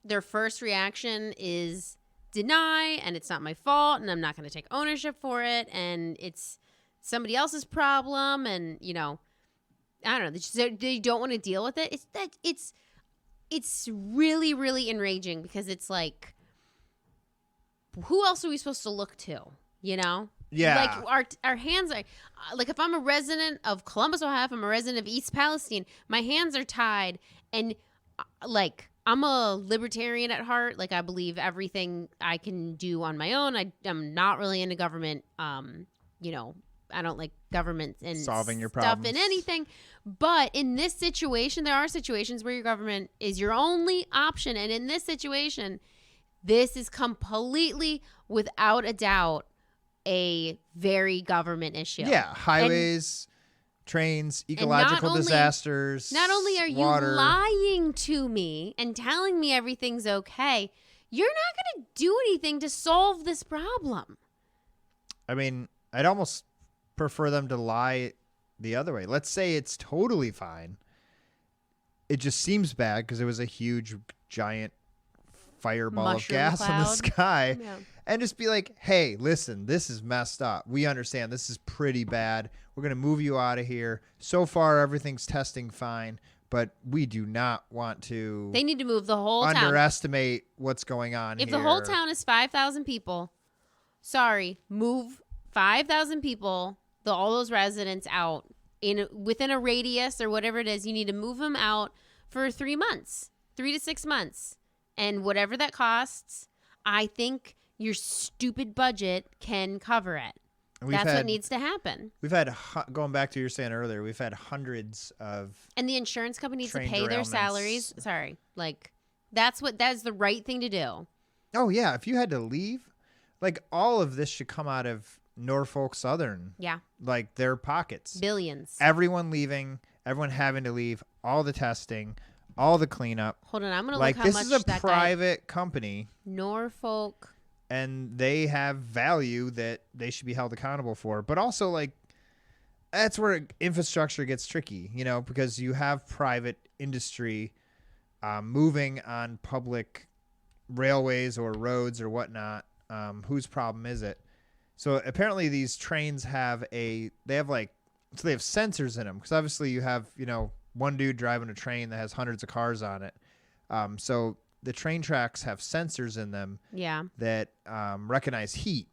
their first reaction is deny and it's not my fault and I'm not going to take ownership for it and it's somebody else's problem and, I don't know. They don't want to deal with it. It's really, really enraging because it's like, who else are we supposed to look to? You know? Yeah. Like our hands are like, if I'm a resident of Columbus, Ohio, if I'm a resident of East Palestine, my hands are tied, and like, I'm a libertarian at heart. Like, I believe everything I can do on my own. I'm not really into government. You know, I don't like government and solving your stuff problems and anything. But in this situation, there are situations where your government is your only option. And in this situation, this is completely, without a doubt, a very government issue. Yeah, highways, trains, ecological disasters. Not only are water. you lying to me and telling me everything's okay, you're not going to do anything to solve this problem. I mean, I'd almost prefer them to lie the other way. Let's say it's totally fine. It just seems bad because it was a huge, giant fireball Mushroom of gas cloud. in the sky. Yeah. And just be like, hey, listen, this is messed up. We understand this is pretty bad. We're going to move you out of here. So far, everything's testing fine, but we do not want to They need to move the whole town. underestimate what's going on If here. the whole town is 5,000 people, sorry, move 5,000 people, all those residents out within a radius or whatever it is. You need to move them out for 3 months, 3 to 6 months. And whatever that costs, I think your stupid budget can cover it. That's what needs to happen. We've had, going back to what you were saying earlier, we've had hundreds of And the insurance company needs to train pay their derailments. salaries. Sorry. Like, that's the right thing to do. Oh, yeah. If you had to leave, like, all of this should come out of Norfolk Southern. Yeah. Like, their pockets. Billions. Everyone leaving, everyone having to leave, all the testing, all the cleanup. Hold on. I'm going to Like, look how this much is a that private company. Norfolk. And they have value that they should be held accountable for. But also, like, that's where infrastructure gets tricky, you know, because you have private industry moving on public railways or roads or whatnot. Whose problem is it? So apparently these trains they have sensors in them, because obviously you have, you know, one dude driving a train that has hundreds of cars on it. So the train tracks have sensors in them that recognize heat.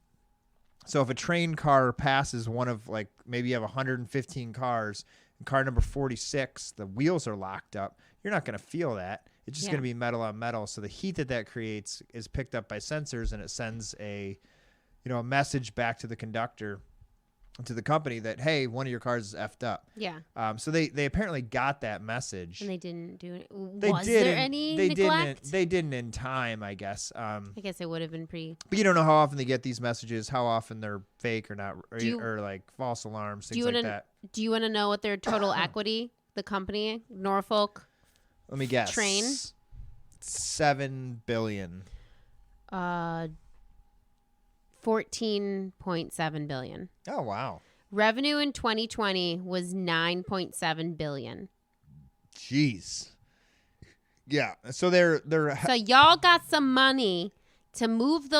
So if a train car passes one of, like, maybe you have 115 cars, and car number 46, the wheels are locked up, you're not going to feel that. It's just going to be metal on metal. So the heat that creates is picked up by sensors, and it sends a message back to the conductor, to the company, that, hey, one of your cars is effed up. Yeah. So they apparently got that message. And they didn't do it. Was there any neglect? They didn't in time, I guess. I guess it would have been pretty. But you don't know how often they get these messages, how often they're fake or not, or like false alarms, things like that. Do you want to know what their total equity, the company, Norfolk? Let me guess. Train? $7 billion. 14.7 billion. Oh, wow. Revenue in 2020 was 9.7 billion. Jeez. Yeah. So they're So y'all got some money to move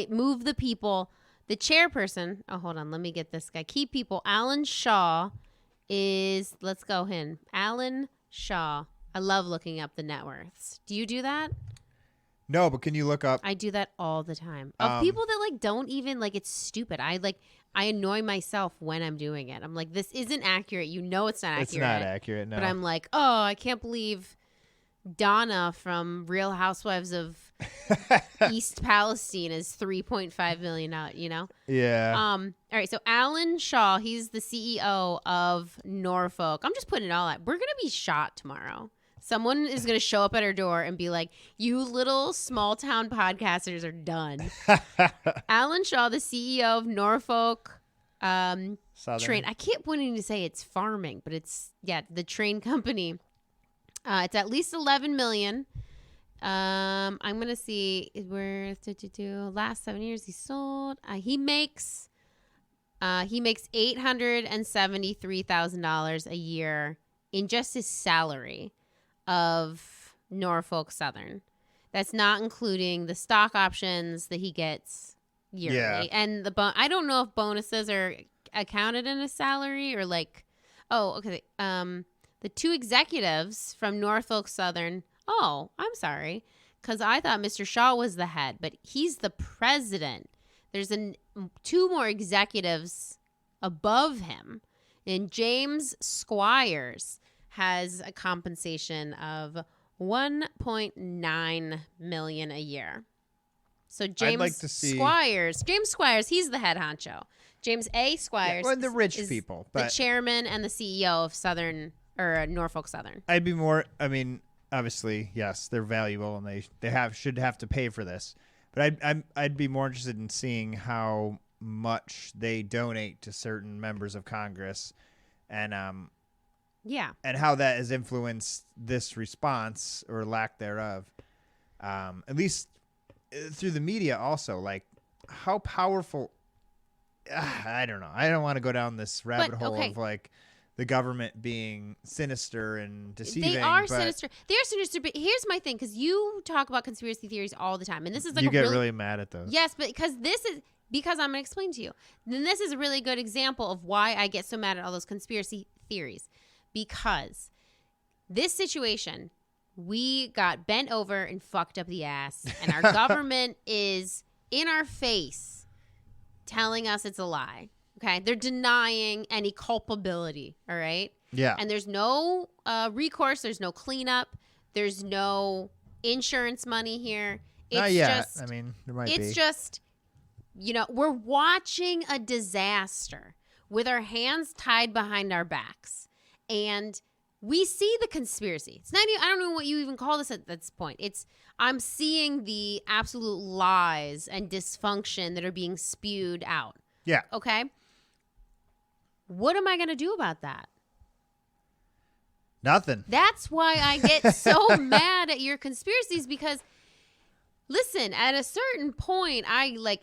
move the people. The chairperson, oh, hold on, let me get this guy. Key people, Alan Shaw is, let's go in. Alan Shaw. I love looking up the net worths. Do you do that? No, but can you look up? I do that all the time. Of people that, like, don't even, like, it's stupid. I annoy myself when I'm doing it. I'm like, this isn't accurate. You know it's not accurate. It's not accurate, no. But I'm like, oh, I can't believe Donna from Real Housewives of East Palestine is $3.5 million, you know? Yeah. All right, so Alan Shaw, he's the CEO of Norfolk. I'm just putting it all out. We're going to be shot tomorrow. Someone is going to show up at our door and be like, you little small town podcasters are done. Alan Shaw, the CEO of Norfolk Train. I keep wanting to say it's farming, but it's, the train company. It's at least 11 million. I'm going to see where last 7 years he sold. He makes $873,000 a year in just his salary of Norfolk Southern. That's not including the stock options that he gets yearly. Yeah. And I don't know if bonuses are accounted in a salary or, like, Oh, okay. The two executives from Norfolk Southern. Oh, I'm sorry. Because I thought Mr. Shaw was the head, but he's the president. There's two more executives above him. And James Squires has a compensation of $1.9 million a year. So James Squires, he's the head honcho. James A. Squires, well, the rich is people, but the chairman and the CEO of Norfolk Southern. I'd be more. I mean, obviously, yes, they're valuable and they should have to pay for this. But I'd be more interested in seeing how much they donate to certain members of Congress, and and how that has influenced this response or lack thereof. At least through the media, also, like how powerful. I don't know. I don't want to go down this rabbit hole of like the government being sinister and deceiving. They are sinister. They are sinister. But here's my thing, because you talk about conspiracy theories all the time, and this is like you get really mad at those. Yes, but because I'm going to explain to you. Then this is a really good example of why I get so mad at all those conspiracy theories, because this situation, we got bent over and fucked up the ass, and our government is in our face telling us it's a lie. Okay, they're denying any culpability. All right. Yeah. And there's no recourse. There's no cleanup. There's no insurance money here. It's Not yet. Just, I mean, there might be. It's just, we're watching a disaster with our hands tied behind our backs, and we see the conspiracy. It's not even, I don't know what you even call this at this point. I'm seeing the absolute lies and dysfunction that are being spewed out. Yeah. Okay. What am I going to do about that? Nothing. That's why I get so mad at your conspiracies, because listen, at a certain point,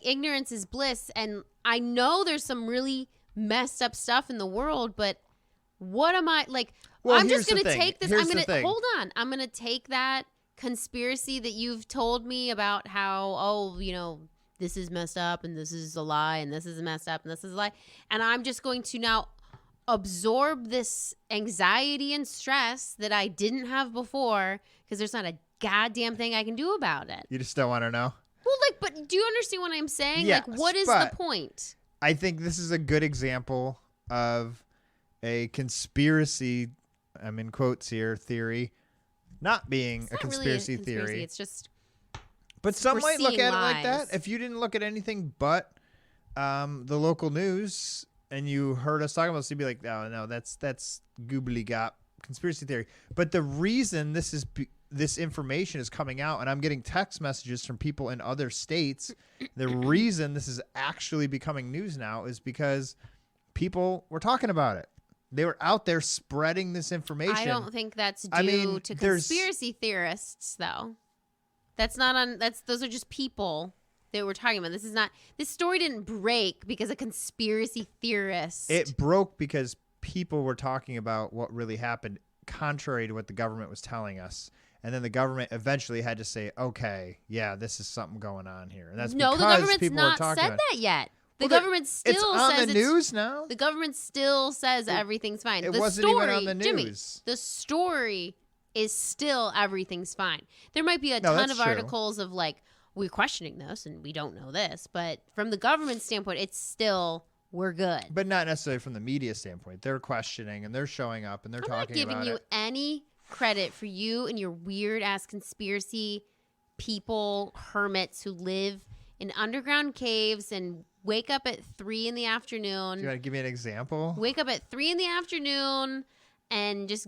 ignorance is bliss, and I know there's some really messed up stuff in the world, but what am I like? Well, I'm just going to take this. I'm going to take that conspiracy that you've told me about how, this is messed up and this is a lie and this is messed up and this is a lie. And I'm just going to now absorb this anxiety and stress that I didn't have before, because there's not a goddamn thing I can do about it. You just don't want to know? Well, but do you understand what I'm saying? Yes, what is the point? I think this is a good example of a conspiracy, I'm in quotes here, theory, not being a conspiracy theory. It's just... But some might look at lies. it like that. If you didn't look at anything but the local news and you heard us talking about this, you'd be like, "Oh no, that's goobly gop conspiracy theory." But the reason this information is coming out, and I'm getting text messages from people in other states, the reason this is actually becoming news now is because people were talking about it. They were out there spreading this information. I don't think that's due to conspiracy theorists, though. That's not on. Those are just people that we're talking about. This story didn't break because a conspiracy theorist. It broke because people were talking about what really happened, contrary to what the government was telling us. And then the government eventually had to say, "Okay, yeah, this is something going on here." And that's because the government's people not were talking said about that yet. The well, government still it's on says the news now. The government still says everything's fine. It the wasn't story, even on the news. Jimmy, the story is still everything's fine. There might be a ton of articles of like, we're questioning this and we don't know this, but from the government standpoint, it's still, we're good. But not necessarily from the media standpoint. They're questioning and they're showing up and they're talking about it. I'm not giving you any credit for you and your weird ass conspiracy people, hermits who live in underground caves and wake up at 3 in the afternoon. Do you want to give me an example? Wake up at 3 in the afternoon and just,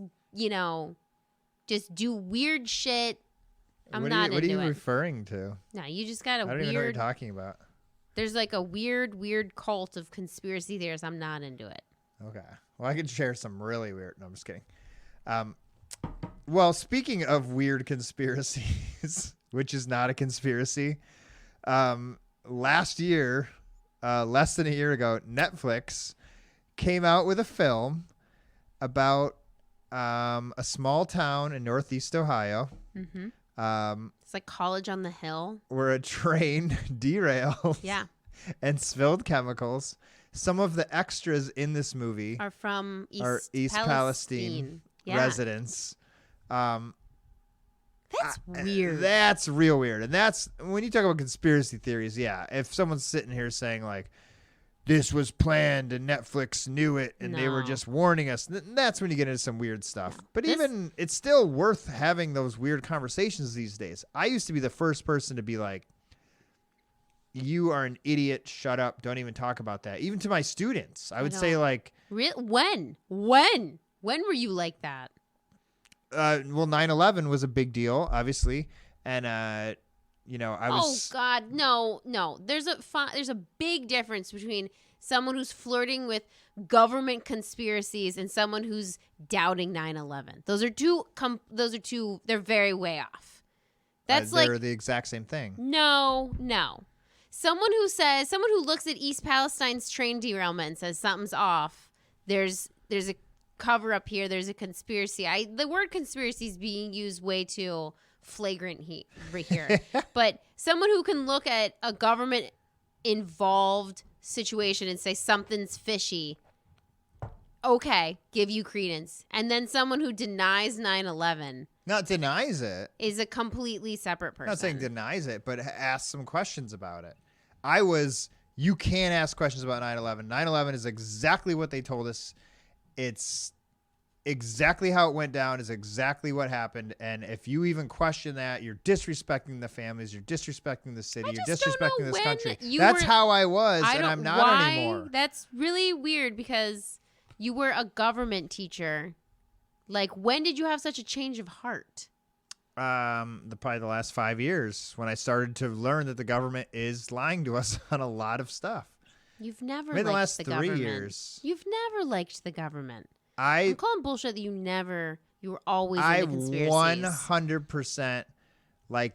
just do weird shit. I'm not into it. What are you referring to? No, you just got I don't even know what you're talking about. There's like a weird cult of conspiracy theorists. I'm not into it. Okay. Well, I could share some really weird. No, I'm just kidding. Well, speaking of weird conspiracies, which is not a conspiracy, last year, less than a year ago, Netflix came out with a film about a small town in Northeast Ohio. Mm-hmm. It's like College on the Hill, where a train derailed. Yeah. And spilled chemicals, some of the extras in this movie are from East Palestine residents. That's weird. That's real weird. And that's when you talk about conspiracy theories. Yeah. If someone's sitting here saying like, this was planned and Netflix knew it and they were just warning us, that's when you get into some weird stuff. But even it's still worth having those weird conversations these days. I used to be the first person to be like, you are an idiot. Shut up. Don't even talk about that. Even to my students, I would say like, when were you like that? Well, 9/11 was a big deal, obviously. And, I was. Oh God, no. There's a big difference between someone who's flirting with government conspiracies and someone who's doubting 9/11. Those are two. They're very way off. They're the exact same thing. No. Someone who looks at East Palestine's train derailment and says something's off. There's a cover up here. There's a conspiracy. The word conspiracy is being used way too flagrant here. But someone who can look at a government involved situation and say something's fishy, okay, give you credence. And then someone who denies 9/11 not denies it is a completely separate person. I'm not saying denies it, but asks some questions about it. You can't ask questions about 9/11. 9/11 is exactly what they told us. It's exactly how it went down, is exactly what happened. And if you even question that, you're disrespecting the families, you're disrespecting the city, you're disrespecting this country. That's how I was, and I'm not anymore. That's really weird because you were a government teacher. Like, when did you have such a change of heart? Probably the last 5 years when I started to learn that the government is lying to us on a lot of stuff. You've never maybe liked the last the 3 government. years. You've never liked the government. I'm calling bullshit that you were always into conspiracies. 100%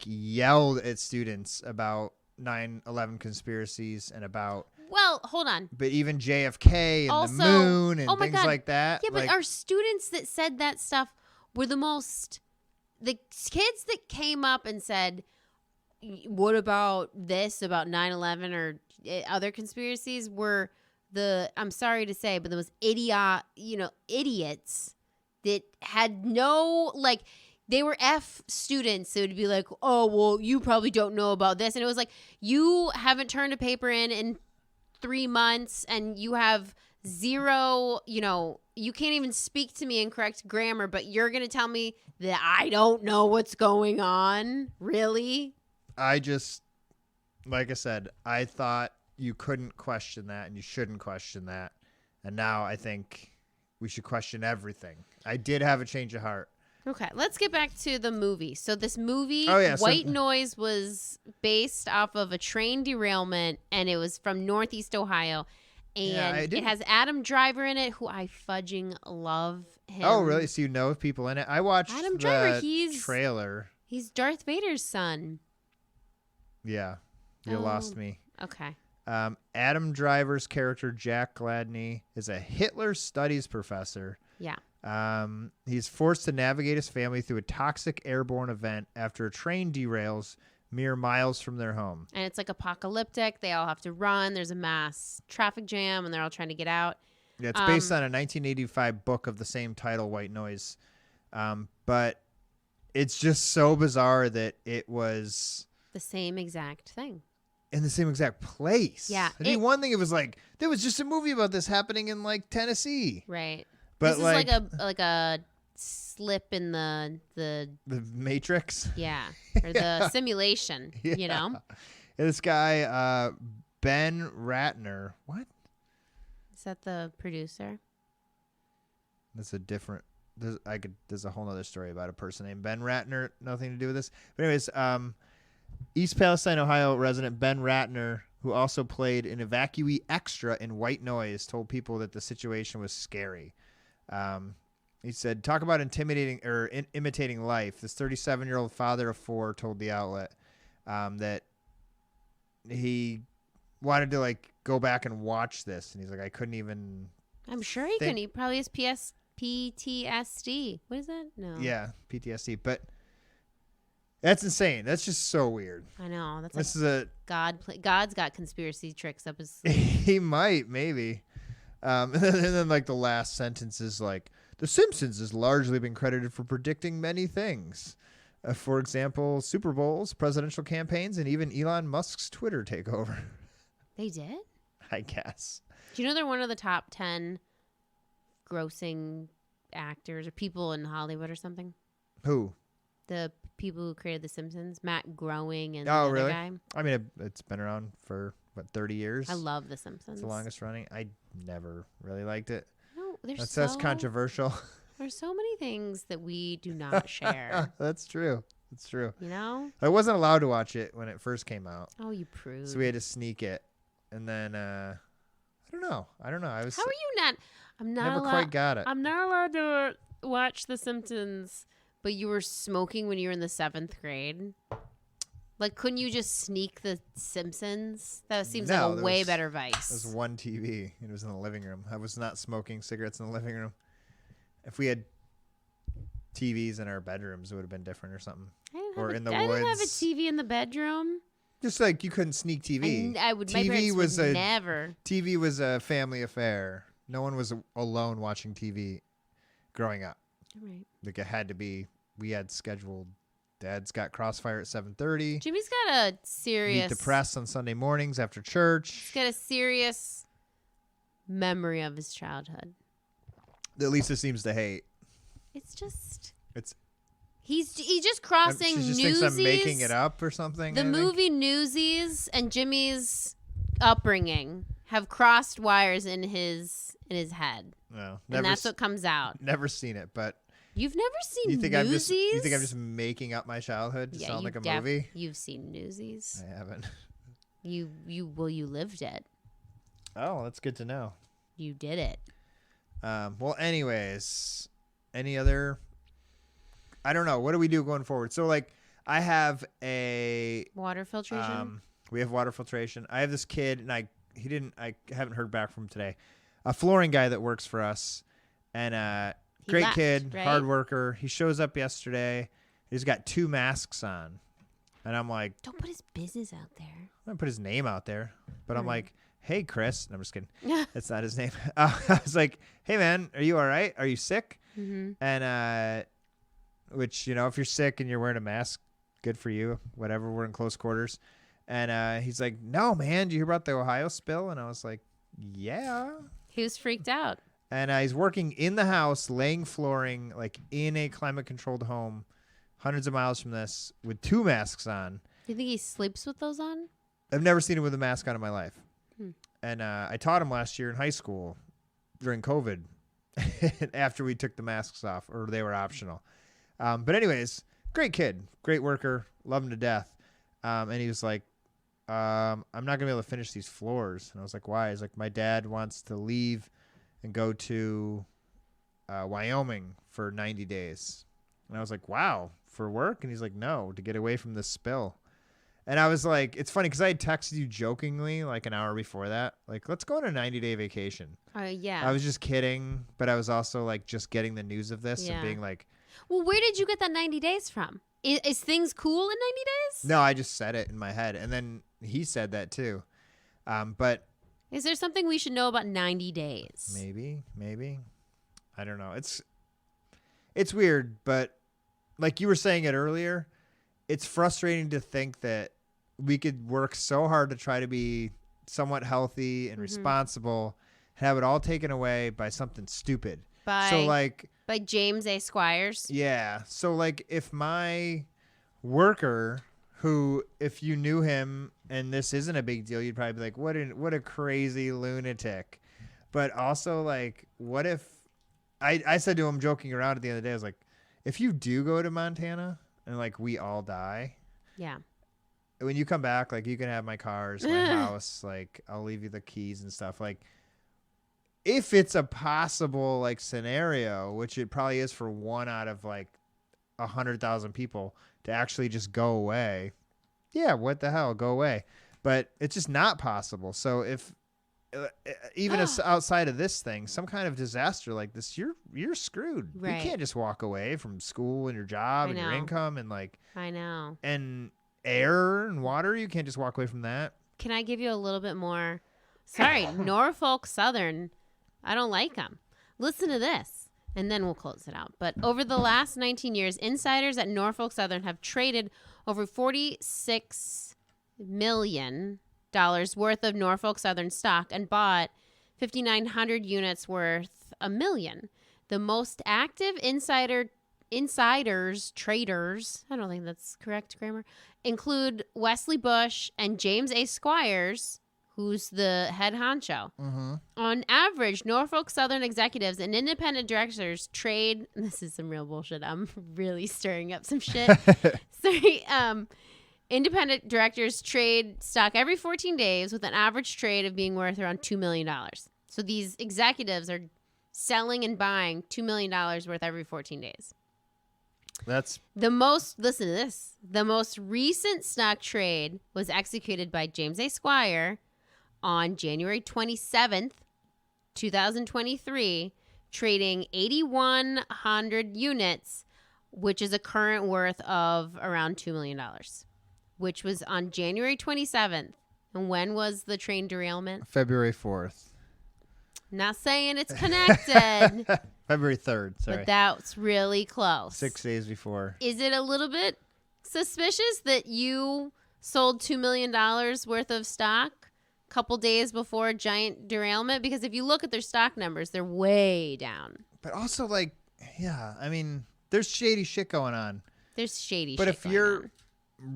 yelled at students about 9/11 conspiracies and about. Well, hold on. But even JFK and the moon and things like that. Yeah, but our students that said that stuff were the kids that came up and said, what about this, about 9/11 or other conspiracies were I'm sorry to say, but those idiots that had no, they were F students. So it would be like, oh, well, you probably don't know about this. And it was like, you haven't turned a paper in 3 months and you have zero, you can't even speak to me in correct grammar, but you're going to tell me that I don't know what's going on? Really? Like I said, I thought you couldn't question that and you shouldn't question that. And now I think we should question everything. I did have a change of heart. Okay, let's get back to the movie. So this movie, White Noise, was based off of a train derailment, and it was from Northeast Ohio. And it has Adam Driver in it, who I fudging love him. Oh, really? So you know people in it? I watched Adam Driver, trailer. He's Darth Vader's son. Yeah, you lost me. Okay. Adam Driver's character, Jack Gladney, is a Hitler studies professor. Yeah. He's forced to navigate his family through a toxic airborne event after a train derails mere miles from their home. And it's apocalyptic. They all have to run. There's a mass traffic jam, and they're all trying to get out. Yeah, it's based on a 1985 book of the same title, White Noise. But it's just so bizarre that it was the same exact thing. In the same exact place. Yeah. I mean, one thing, it was like, there was just a movie about this happening in Tennessee. Right. But this is like a slip in the Matrix. Yeah. Or the simulation, Yeah. And this guy, Ben Ratner. What? Is that the producer? That's a different. There's a whole other story about a person named Ben Ratner. Nothing to do with this. But anyways, East Palestine, Ohio resident Ben Ratner, who also played an evacuee extra in White Noise, told people that the situation was scary. He said, talk about intimidating or imitating life. This 37-year-old father of 4 told the outlet that he wanted to go back and watch this. And he's like, I couldn't even. I'm sure he couldn't. He probably has PTSD. What is that? No. Yeah, PTSD. But That's insane. That's just so weird. I know. That's this like is God's got conspiracy tricks up his a. sleeve. He might, maybe. And then like the last sentence is like, The Simpsons has largely been credited for predicting many things. For example, Super Bowls, presidential campaigns, and even Elon Musk's Twitter takeover. They did? I guess. Do you know they're one of the top 10 grossing actors or people in Hollywood or something? Who? The people who created The Simpsons, Matt Groening and Oh, the other really? guy. I mean, it's been around for, 30 years? I love The Simpsons. It's the longest running. I never really liked it. No, That's controversial. There's so many things that we do not share. That's true. That's true. You know? I wasn't allowed to watch it when it first came out. Oh, you prude. So we had to sneak it. And then, I don't know. I was. How are you not? I'm not never allowed, quite got it. I'm not allowed to watch The Simpsons, but you were smoking when you were in the 7th grade. Like, couldn't you just sneak The Simpsons? That seems like a way better vice. There was one TV. It was in the living room. I was not smoking cigarettes in the living room. If we had TVs in our bedrooms, it would have been different or something. Or in the woods. I didn't have a TV in the bedroom. Just like you couldn't sneak TV. I would. TV my parents was would never. TV was a family affair. No one was alone watching TV growing up. Right. Like it had to be. We had scheduled. Dad's got Crossfire at 7:30. Jimmy's got a serious. Meet the Press on Sunday mornings after church. He's got a serious memory of his childhood. That Lisa seems to hate. It's just. It's. He's just crossing She just Newsies. thinks I'm making it up or something. The movie Newsies and Jimmy's upbringing have crossed wires in his head. No, and that's what comes out. Never seen it, but you've never seen Newsies? You think I'm just making up my childhood to sound like a movie? You've seen Newsies. I haven't. You lived it. Oh, that's good to know. You did it. Well, anyways, any other? I don't know. What do we do going forward? So, like, I have a water filtration. We have water filtration. I have this kid, and I haven't heard back from him today. A flooring guy that works for us, and great kid, right? Hard worker. He shows up yesterday. He's got 2 masks on, and I'm like, don't put his business out there. I'm gonna put his name out there, but I'm like, hey, Chris. No, I'm just kidding. Yeah. That's not his name. I was like, hey, man, are you all right? Are you sick? Mm-hmm. And which, you know, if you're sick and you're wearing a mask, good for you. Whatever. We're in close quarters. And he's like, no, man, did you hear about the Ohio spill? And I was like, yeah. He was freaked out. And he's working in the house, laying flooring, like in a climate-controlled home, hundreds of miles from this, with 2 masks on. Do you think he sleeps with those on? I've never seen him with a mask on in my life. And I taught him last year in high school during COVID after we took the masks off, or they were optional. But anyways, great kid, great worker, love him to death. And he was like, I'm not going to be able to finish these floors. And I was like, why? He's like, my dad wants to leave and go to Wyoming for 90 days. And I was like, wow, for work? And he's like, no, to get away from this spill. And I was like, it's funny because I had texted you jokingly like an hour before that. Like, let's go on a 90-day vacation. Yeah. I was just kidding, but I was also like just getting the news of this and being like. Well, where did you get that 90 days from? Is things cool in 90 days? No, I just said it in my head. And then he said that too. But. Is there something we should know about 90 days? Maybe. I don't know. It's weird, but like you were saying it earlier, it's frustrating to think that we could work so hard to try to be somewhat healthy and responsible, have it all taken away by something stupid. By James A. Squires? Yeah. So like if my worker, who if you knew him and this isn't a big deal, you'd probably be like, what a crazy lunatic. But also like, what if I said to him joking around at the end of the day, I was like, if you do go to Montana and like we all die, yeah, when you come back, like you can have my cars, my house, like I'll leave you the keys and stuff. Like if it's a possible like scenario, which it probably is for 1 out of like 100,000 people to actually just go away. Yeah, what the hell, go away. But it's just not possible. So if even outside of this thing, some kind of disaster like this, you're screwed. Right. You can't just walk away from school and your job and your income and like. I know. And air and water, you can't just walk away from that. Can I give you a little bit more? Sorry, Norfolk Southern. I don't like them. Listen to this, and then we'll close it out. But over the last 19 years, insiders at Norfolk Southern have traded over $46 million worth of Norfolk Southern stock and bought 5,900 units worth $1 million. The most active insiders, traders, I don't think that's correct grammar, include Wesley Bush and James A. Squires, who's the head honcho. Mm-hmm. On average, Norfolk Southern executives and independent directors trade. This is some real bullshit. I'm really stirring up some shit. Sorry. Independent directors trade stock every 14 days with an average trade of being worth around $2 million. So these executives are selling and buying $2 million worth every 14 days. Listen to this. The most recent stock trade was executed by James A. Squire on January 27th, 2023, trading 8,100 units, which is a current worth of around $2 million, which was on January 27th. And when was the train derailment? February 4th. Not saying it's connected. February 3rd, sorry. But that's really close. 6 days before. Is it a little bit suspicious that you sold $2 million worth of stock a couple days before a giant derailment? Because if you look at their stock numbers, they're way down. But also, like, yeah, I mean, there's shady shit going on. There's shady but shit if going you're on.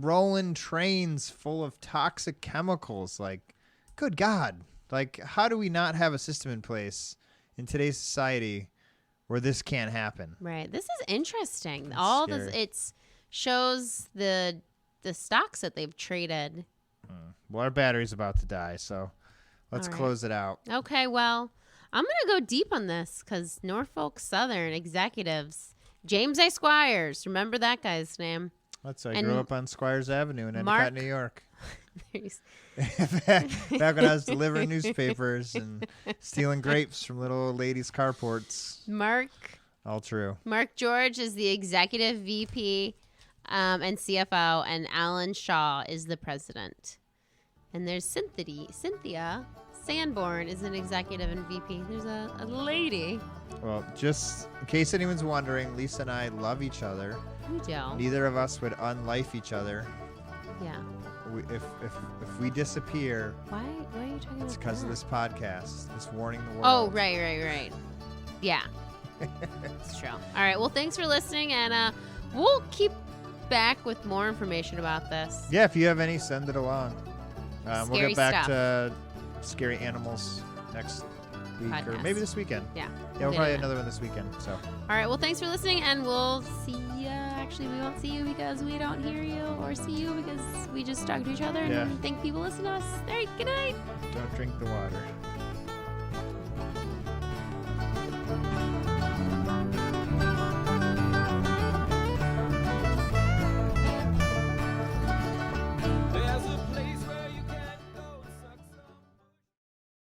rolling trains full of toxic chemicals, like, good God. Like, how do we not have a system in place in today's society where this can't happen? Right. This is interesting. It's All scary. this it shows the stocks that they've traded. Well, our battery's about to die, so let's All right. close it out. Okay, well, I'm going to go deep on this because Norfolk Southern executives, James A. Squires, remember that guy's name? I grew up on Squires Avenue in Mark- Endicott, New York. There's- Back when I was delivering newspapers and stealing grapes from little old ladies' carports. All true. Mark George is the executive VP and CFO, and Alan Shaw is the president. And there's Cynthia Sanborn is an executive and VP. There's a lady. Well, just in case anyone's wondering, Lisa and I love each other. We do. Neither of us would unlife each other. Yeah. If we disappear, Why are you talking about it's because of that? this podcast. This warning the world. Oh, right. Yeah. It's true. All right. Well, thanks for listening, and we'll keep back with more information about this. Yeah, if you have any, send it along. We'll Scary get back stuff. to scary animals next week or Podcast. maybe this weekend. Yeah. Yeah, we'll do probably that. another one this weekend. So. All right. Well, thanks for listening, and we'll see you. Actually, we won't see you because we don't hear you, or see you because we just talk to each other Yeah. and think people listen to us. All right. Good night. Don't drink the water.